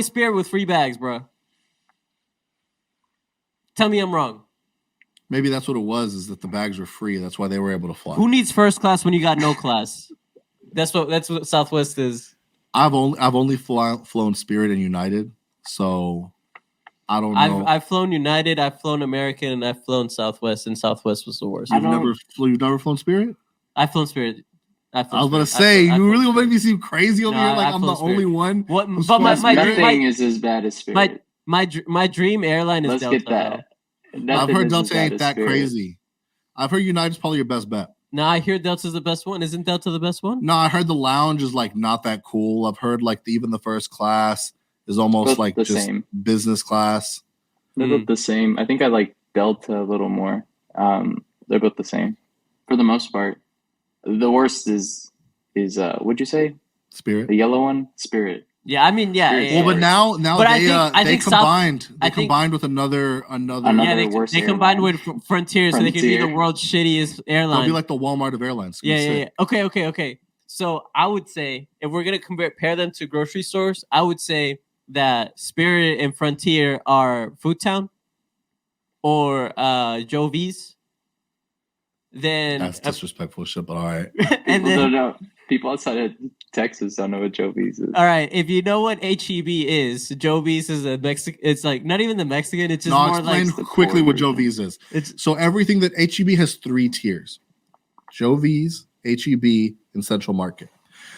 Spirit with free bags, bro. Tell me I'm wrong. Maybe that's what it was, is that the bags were free. That's why they were able to fly. Who needs first class when you got no class? That's what Southwest is. I've only flown Spirit and United, so... I don't know. I've flown United, I've flown American, and I've flown Southwest, and Southwest was the worst. You've never flown Spirit? I've flown Spirit. I was going to say, you really will make me seem crazy over here, like I'm the only one. But nothing is as bad as Spirit. My dream airline is Delta. Let's get that. I've heard Delta ain't that crazy. I've heard United's probably your best bet. No, I hear Delta's the best one. Isn't Delta the best one? No, I heard the lounge is like not that cool. I've heard like even the first class is almost like just same. Business class. They're both the same. I think I like Delta a little more. They're both the same for the most part. The worst is what'd you say? Spirit. The yellow one, Spirit. Yeah, I mean, yeah. Well, but now they combined with another. They combined with Frontier, so they can be the world's shittiest airline. They'll be like the Walmart of airlines. Yeah. Okay. So I would say if we're gonna compare them to grocery stores, I would say that Spirit and Frontier are Food Town or Jovi's. Then that's disrespectful shit, but all right. And People don't know. People outside of Texas don't know what Jovi's is. All right, if you know what HEB is, Jovi's is a Mexican. It's like not even the Mexican. It's just more explain like quickly what Jovi's is. So everything that HEB has 3 tiers: Jovi's, HEB, and Central Market.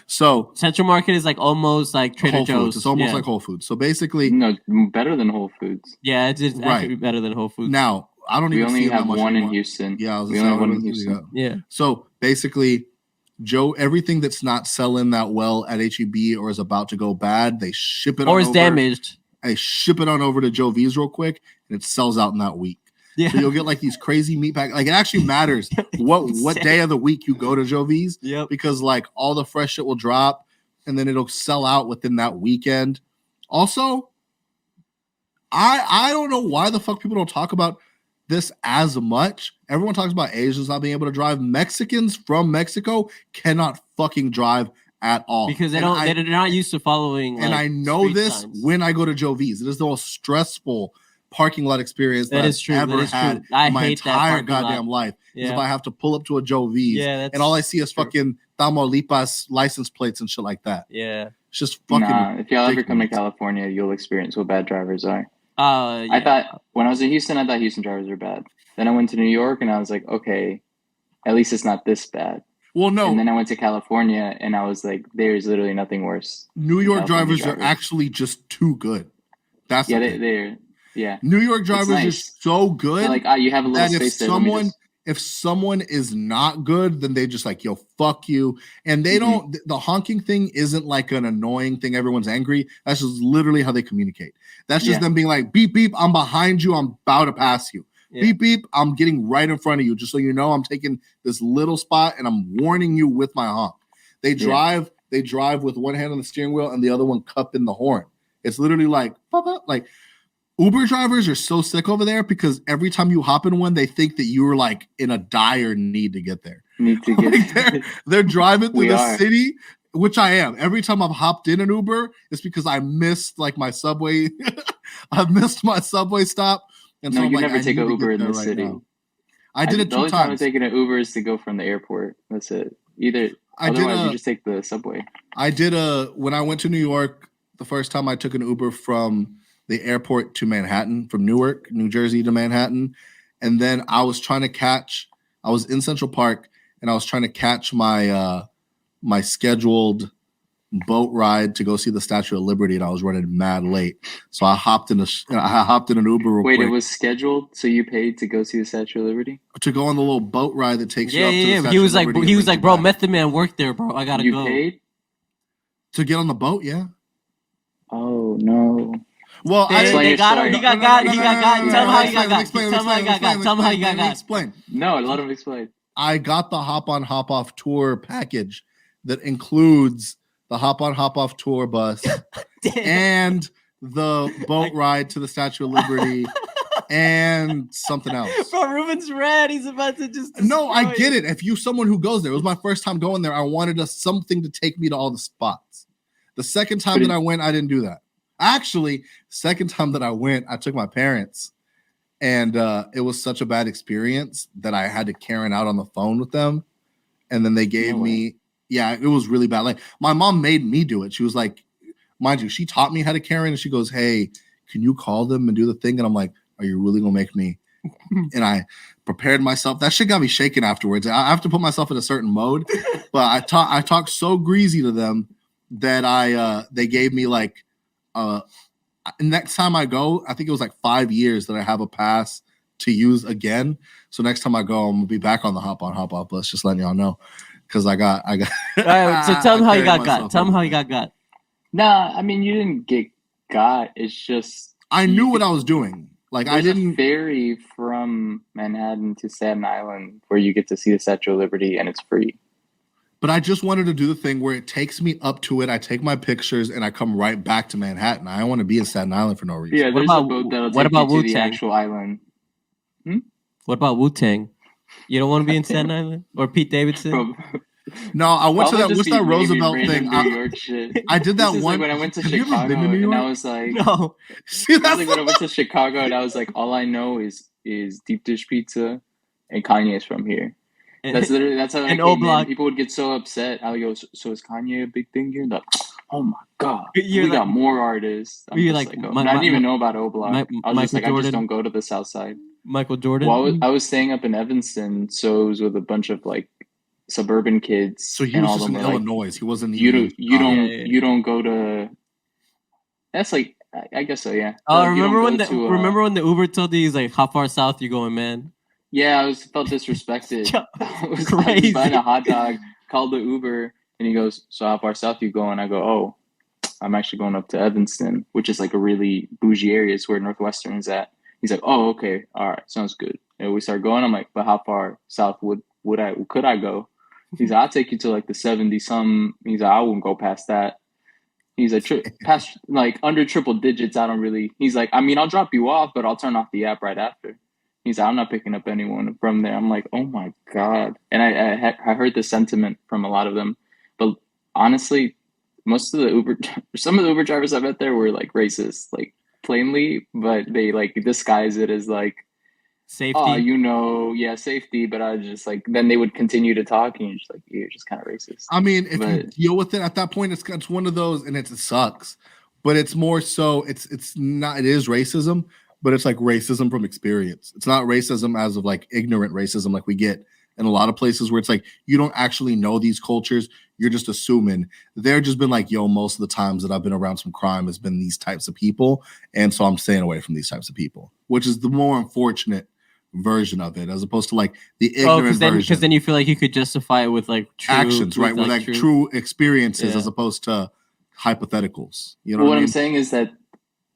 So Central Market is like almost like Trader Whole Joe's. Foods. It's almost like Whole Foods. So basically, no, better than Whole Foods. Yeah, it's actually better than Whole Foods. Now I don't We even only see have much one anymore. in Houston. Yeah, we only have one in Houston. Yeah. So basically, everything that's not selling that well at HEB or is about to go bad, they ship it or on is over. damaged. They ship it on over to Jovi's real quick, and it sells out in that week. Yeah. So you'll get like these crazy meat pack. Like it actually matters what day of the week you go to Jovi's. Yep. Because like all the fresh shit will drop, and then it'll sell out within that weekend. Also, I don't know why the fuck people don't talk about this as much. Everyone talks about Asians not being able to drive. Mexicans from Mexico cannot fucking drive at all because they're not used to following. And I know this signs. when I go to Jovi's. It is the most stressful parking lot experience that is true. I've ever had in my entire goddamn life. Yeah. Is if I have to pull up to a Jovi's and all I see is fucking Tamaulipas license plates and shit like that. Yeah, it's just fucking. If y'all ever come to California, you'll experience what bad drivers are. Yeah. I thought when I was in Houston, I thought Houston drivers were bad. Then I went to New York and I was like, okay, at least it's not this bad. Well, no. And then I went to California and I was like, there's literally nothing worse. New York drivers are actually just too good. That's they're New York drivers are so good. Like you have a little space there. If someone is not good, then they just like, yo, fuck you. And they don't, the honking thing isn't like an annoying thing. Everyone's angry. That's just literally how they communicate. That's just them being like, beep, beep, I'm behind you. I'm about to pass you. Yeah. Beep, beep, I'm getting right in front of you. Just so you know, I'm taking this little spot and I'm warning you with my honk. They drive with one hand on the steering wheel and the other one cupping the horn. It's literally like, like, Uber drivers are so sick over there because every time you hop in one, they think that you were like in a dire need to get there. They're driving through the city, which I am. Every time I've hopped in an Uber, it's because I missed like my subway. I've missed my subway stop. And so you I'm like, never take an Uber in the city. I did it 2 times. The only time I'm taking an Uber is to go from the airport. That's it. Otherwise, you just take the subway. When I went to New York, the first time I took an Uber from the airport to Manhattan, from Newark, New Jersey to Manhattan. And then I was in Central Park and I was trying to catch my my scheduled boat ride to go see the Statue of Liberty, and I was running mad late. So I hopped in an Uber real quick. Wait, it was scheduled, so you paid to go see the Statue of Liberty? To go on the little boat ride that takes you up to the Statue he was of Liberty. He was like, bro, Method Man worked there, bro. I gotta go. You paid? To get on the boat, yeah. Oh no. Well, they got him. He got got. Tell him how he got got. Tell him how he got got. Explain. No, let him explain. I got the hop on hop off tour package that includes the hop on hop off tour bus and the boat ride to the Statue of Liberty and something else. Bro, Ruben's red. He's about to just. No, I get it. If you're someone who goes there, it was my first time going there. I wanted something to take me to all the spots. The second time that I went, I didn't do that. Actually, second time that I went, I took my parents, and it was such a bad experience that I had to Karen out on the phone with them, and then they gave me, it was really bad. Like my mom made me do it. She was like, mind you, she taught me how to Karen, and she goes, "Hey, can you call them and do the thing?" And I'm like, "Are you really gonna make me?" And I prepared myself. That shit got me shaking afterwards. I have to put myself in a certain mode, but I talked so greasy to them that they gave me like. Next time I go, I think it was like 5 years that I have a pass to use again. So next time I go, I'm gonna be back on the hop on hop off bus. Just letting y'all know, because I got. All right, so tell them how you got got. Tell them how you got got. Nah, I mean you didn't get got. It's just I knew what I was doing. Like I didn't. A ferry from Manhattan to Staten Island where you get to see the Statue of Liberty and it's free. But I just wanted to do the thing where it takes me up to it. I take my pictures and I come right back to Manhattan. I don't want to be in Staten Island for no reason. Yeah, there's a boat that'll take you to the actual island. What about Wu-Tang? You don't want to be in Staten Island or Pete Davidson? No, I went to that. What's that Roosevelt thing? New York shit. I did that one. Like when I went to Chicago, and I was like, no. See, that's like when I went to Chicago, and I was like, all I know is deep dish pizza, and Kanye's from here. That's literally how I came in. People would get so upset. I would go, so is Kanye a big thing here? Like, oh my god, we got more artists. I didn't even know about O Block. I was just like, I just don't go to the South Side. Michael Jordan. Well, I was staying up in Evanston, so it was with a bunch of like suburban kids. So he was just in Illinois. Like, he wasn't. You don't go to. That's like, I guess so. Yeah. Oh, remember when the Uber told you, he's like, how far south you going, man? Yeah, I felt disrespected. I was buying a hot dog, called the Uber, and he goes, so how far south you going? I go, oh, I'm actually going up to Evanston, which is like a really bougie area. It's where Northwestern is at. He's like, oh, okay, all right, sounds good. And we start going. I'm like, but how far south could I go? He's like, I'll take you to like the 70-some. He's like, I wouldn't go past that. He's like, past like under triple digits, I don't really. He's like, I mean, I'll drop you off, but I'll turn off the app right after. He's like, I'm not picking up anyone from there. I'm like, oh my god. And I heard the sentiment from a lot of them, but honestly, some of the Uber drivers I met there were like racist, like plainly, but they like disguise it as like safety. Safety. But I was just like, then they would continue to talk, and you're just kind of racist. I mean, if you deal with it at that point, it's one of those, and it sucks. But it's more so, it's not. It is racism, but it's like racism from experience. It's not racism as of like ignorant racism like we get in a lot of places where it's like you don't actually know these cultures. You're just assuming. They're just been like, yo, most of the times that I've been around some crime has been these types of people. And so I'm staying away from these types of people, which is the more unfortunate version of it, as opposed to like the ignorant version. Because then you feel like you could justify it with like true actions, right? With like true experiences as opposed to hypotheticals. You know what I'm saying is that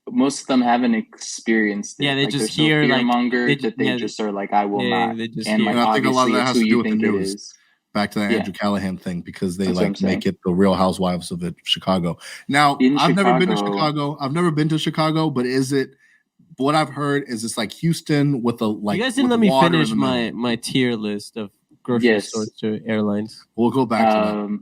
most of them haven't experienced it. Yeah, they like just hear so fear-mongered that they just are like, I will not. And I think a lot of that has to do with the news. Back to that Andrew CALIGHAN thing, because they make it the Real Housewives of Chicago. Now, I've never been to Chicago. But is it? What I've heard is it's like Houston with a like. You guys didn't let me finish my tier list of grocery stores to airlines. We'll go back to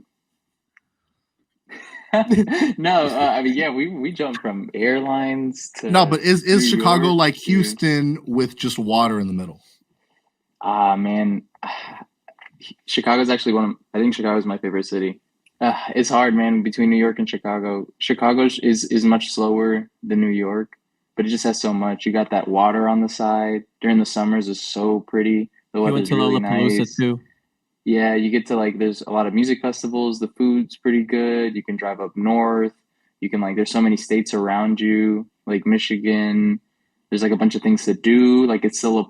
that. No, I mean, we jumped from airlines to but is Chicago like Houston with just water in the middle? Man, Chicago's actually I think Chicago's my favorite city. It's hard, man, between New York and Chicago. Chicago is much slower than New York, but it just has so much. You got that water on the side during the summers is so pretty. The weather's really nice. Too. Yeah, you get to like, there's a lot of music festivals. The food's pretty good. You can drive up north. You can there's so many states around you, like Michigan. There's like a bunch of things to do. Like it's still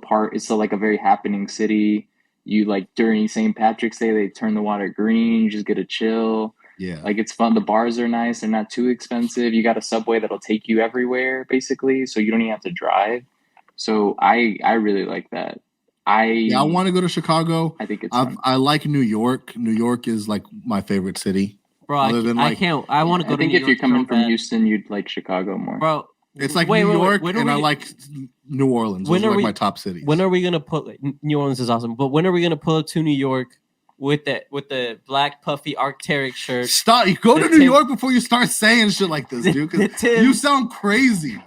like a very happening city. You like during St. Patrick's Day, they turn the water green. You just get to chill. Yeah. Like it's fun. The bars are nice. They're not too expensive. You got a subway that'll take you everywhere basically. So you don't even have to drive. So I really like that. I want to go to Chicago. I think I like New York. New York is like my favorite city. Bro, I want to go I to New York. I think if you're coming from Houston, you'd like Chicago more. Bro, it's like New York, and I like New Orleans. Those are like my top cities. When are we gonna New Orleans is awesome, but when are we gonna pull up to New York with the black puffy Arc'teryx shirt? Stop! You go to New York before you start saying shit like this, dude. Because you sound crazy.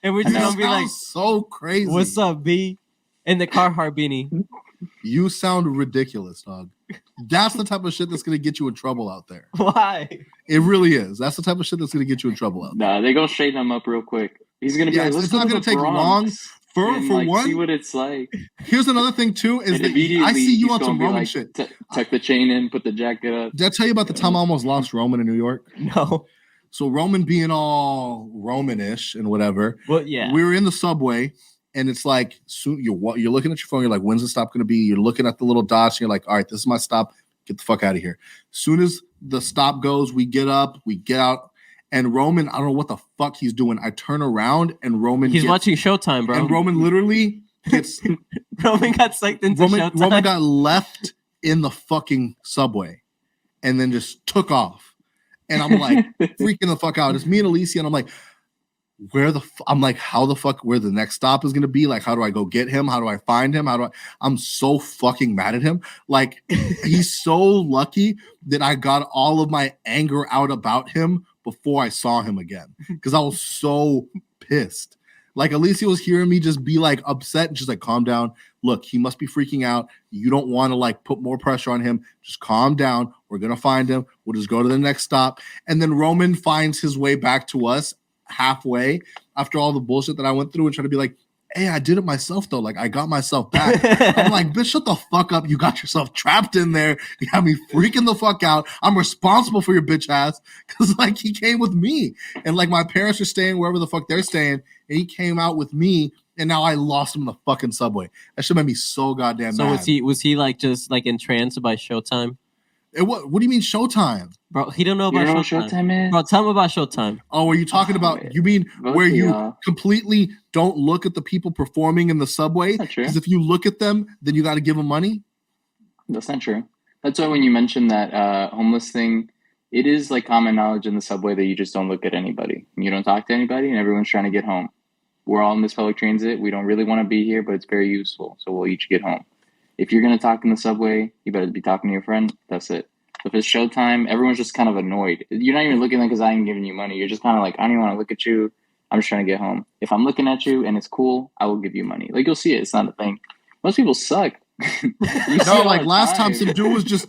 And we're just gonna be like, so crazy. What's up, B? And the Carhartt beanie. You sound ridiculous, dog. That's the type of shit that's gonna get you in trouble out there. Why? It really is. That's the type of shit that's gonna get you in trouble out there. Nah, they're gonna straighten him up real quick. He's gonna be like, it's not gonna take long. For one, see what it's like. Here's another thing too: is that I see you on some Roman shit. Tuck the chain in, put the jacket up. Did I tell you about the time I almost lost Roman in New York? No. So Roman being all Romanish and whatever. Well, yeah. We were in the subway. And it's like, soon you're looking at your phone. You're like, when's the stop going to be? You're looking at the little dots. And you're like, all right, this is my stop. Get the fuck out of here. As soon as the stop goes, we get up, we get out. And Roman, I don't know what the fuck he's doing. I turn around and Roman. He's watching Showtime, bro. And Roman literally gets. Roman got psyched into Showtime. Roman got left in the fucking subway and then just took off. And I'm like freaking the fuck out. It's me and Alicia. And I'm like, I'm like, how the fuck, where the next stop is going to be? Like, how do I go get him? How do I find him? I'm so fucking mad at him. Like, he's so lucky that I got all of my anger out about him before I saw him again. Because I was so pissed. Like, Alicia was hearing me just be like upset and just like, calm down. Look, he must be freaking out. You don't want to like put more pressure on him. Just calm down. We're going to find him. We'll just go to the next stop. And then Roman finds his way back to us halfway after all the bullshit that I went through and try to be like, hey, I did it myself though. Like, I got myself back. I'm like, bitch, shut the fuck up. You got yourself trapped in there. You got me freaking the fuck out. I'm responsible for your bitch ass because like he came with me and like my parents are staying wherever the fuck they're staying and he came out with me and now I lost him in the fucking subway. That shit made me so goddamn mad. So was he like just like entranced by Showtime? What do you mean Showtime? Bro, he don't know about Showtime. Bro, tell him about Showtime. Oh, are you talking about, you mean where you completely don't look at the people performing in the subway? Because if you look at them, then you got to give them money? That's not true. That's why when you mentioned that homeless thing, it is like common knowledge in the subway that you just don't look at anybody. You don't talk to anybody and everyone's trying to get home. We're all in this public transit. We don't really want to be here, but it's very useful. So we'll each get home. If you're going to talk in the subway, you better be talking to your friend. That's it. If it's Showtime, everyone's just kind of annoyed. You're not even looking at them because I ain't giving you money. You're just kind of like, I don't even want to look at you. I'm just trying to get home. If I'm looking at you and it's cool, I will give you money. Like, you'll see it. It's not a thing. Most people suck. No, like last time some dude was just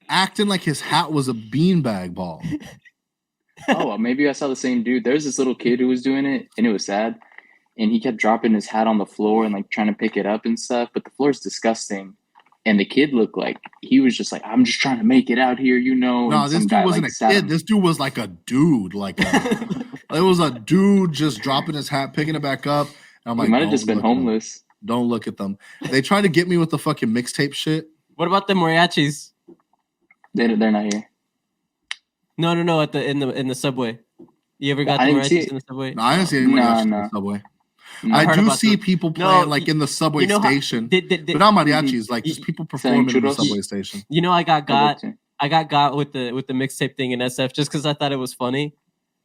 acting like his hat was a beanbag ball. Oh, well, maybe I saw the same dude. There's this little kid who was doing it, and it was sad. And he kept dropping his hat on the floor and like trying to pick it up and stuff. But the floor is disgusting. And the kid looked like he was just like, I'm just trying to make it out here, you know. No, this dude wasn't a kid. This dude was like a dude. Like it was a dude just dropping his hat, picking it back up. And I'm like, he might have just been homeless. Don't look at them. They tried to get me with the fucking mixtape shit. What about the mariachis? They're not here. No. In the subway. You ever got the mariachis in the subway? No, I didn't see any mariachis in the subway. I do see people playing like in the subway station, but not mariachis, like just people performing in the subway station. You know, I got with the mixtape thing in SF just because I thought it was funny.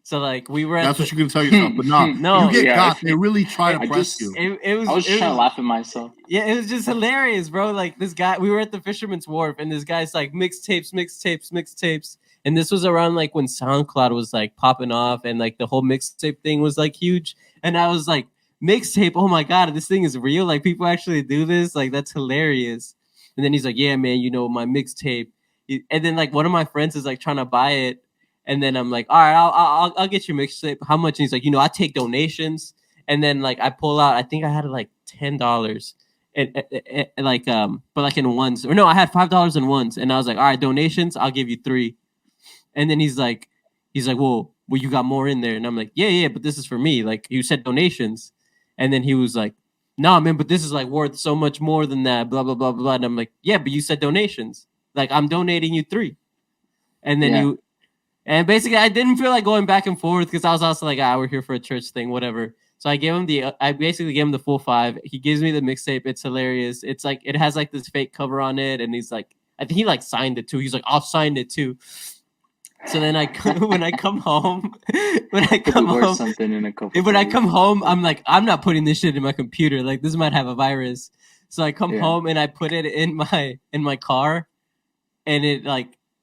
So like we were. That's what you can tell yourself, but no, you get got. They really try to press you. I was just trying to laugh at myself. Yeah, it was just hilarious, bro. Like this guy, we were at the Fisherman's Wharf, and this guy's like mixtapes. And this was around like when SoundCloud was like popping off, and like the whole mixtape thing was like huge. And I was like, mixtape, oh my god, this thing is real. Like people actually do this. Like that's hilarious. And then he's like, yeah, man, you know my mixtape. And then like one of my friends is like trying to buy it, and then I'm like, all right, I'll get your mixtape. How much? And he's like, you know, I take donations. And then like I pull out, I think I had like $10, and like but like in ones, or no, I had $5 in ones, and I was like, all right, donations, I'll give you 3. And then he's like, well, you got more in there, and I'm like, yeah, but this is for me. Like you said donations. And then he was like, nah, man, but this is like worth so much more than that, blah, blah, blah, blah. And I'm like, yeah, but you said donations. Like, I'm donating you 3. And then and basically I didn't feel like going back and forth because I was also like, we're here for a church thing, whatever. So I basically gave him the full 5. He gives me the mixtape. It's hilarious. It's like, it has like this fake cover on it. And he's like, I think he like signed it too. He's like, I'll sign it too. So then when I come home, I'm like, I'm not putting this shit in my computer. Like this might have a virus. So I come home and I put it in my car, and it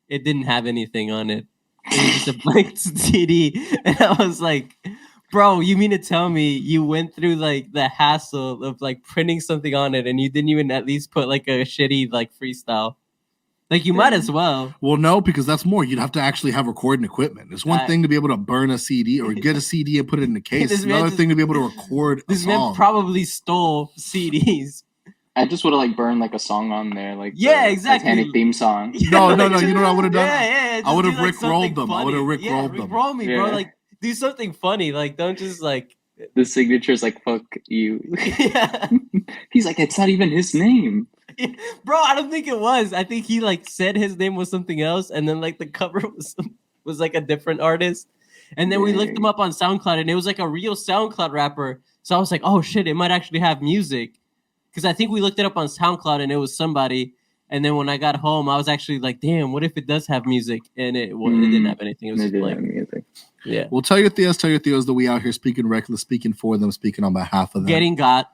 didn't have anything on it. It was just a blank CD, and I was like, bro, you mean to tell me you went through like the hassle of like printing something on it, and you didn't even at least put like a shitty like freestyle? Like, you might as well. Well, no, because that's more. You'd have to actually have recording equipment. It's one thing to be able to burn a CD or get a CD and put it in the case. It's another thing to be able to record a song. This man probably stole CDs. I just would have like burned like a song on there, like exactly. Titanic theme song. No. You know what I would have done? Yeah. I would have rickrolled them. I would have rickrolled them. Rickroll me, bro. Like, do something funny. Like, don't just like. The signature's like, fuck you. Yeah. He's like, it's not even his name. Bro, I don't think it was. I think he like said his name was something else, and then like the cover was like a different artist. And then we looked him up on SoundCloud, and it was like a real SoundCloud rapper. So I was like, oh shit, it might actually have music. Because I think we looked it up on SoundCloud, and it was somebody. And then when I got home, I was actually like, "Damn, what if it does have music?" And it didn't have anything. It was just like music. Yeah. Well, tell your Theos that we out here speaking reckless, speaking for them, speaking on behalf of them. Getting got.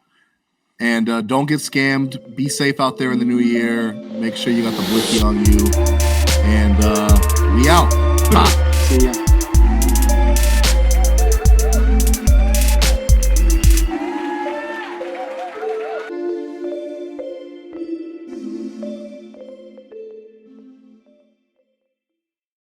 And don't get scammed. Be safe out there in the new year. Make sure you got the blicky on you. And we out. See ya.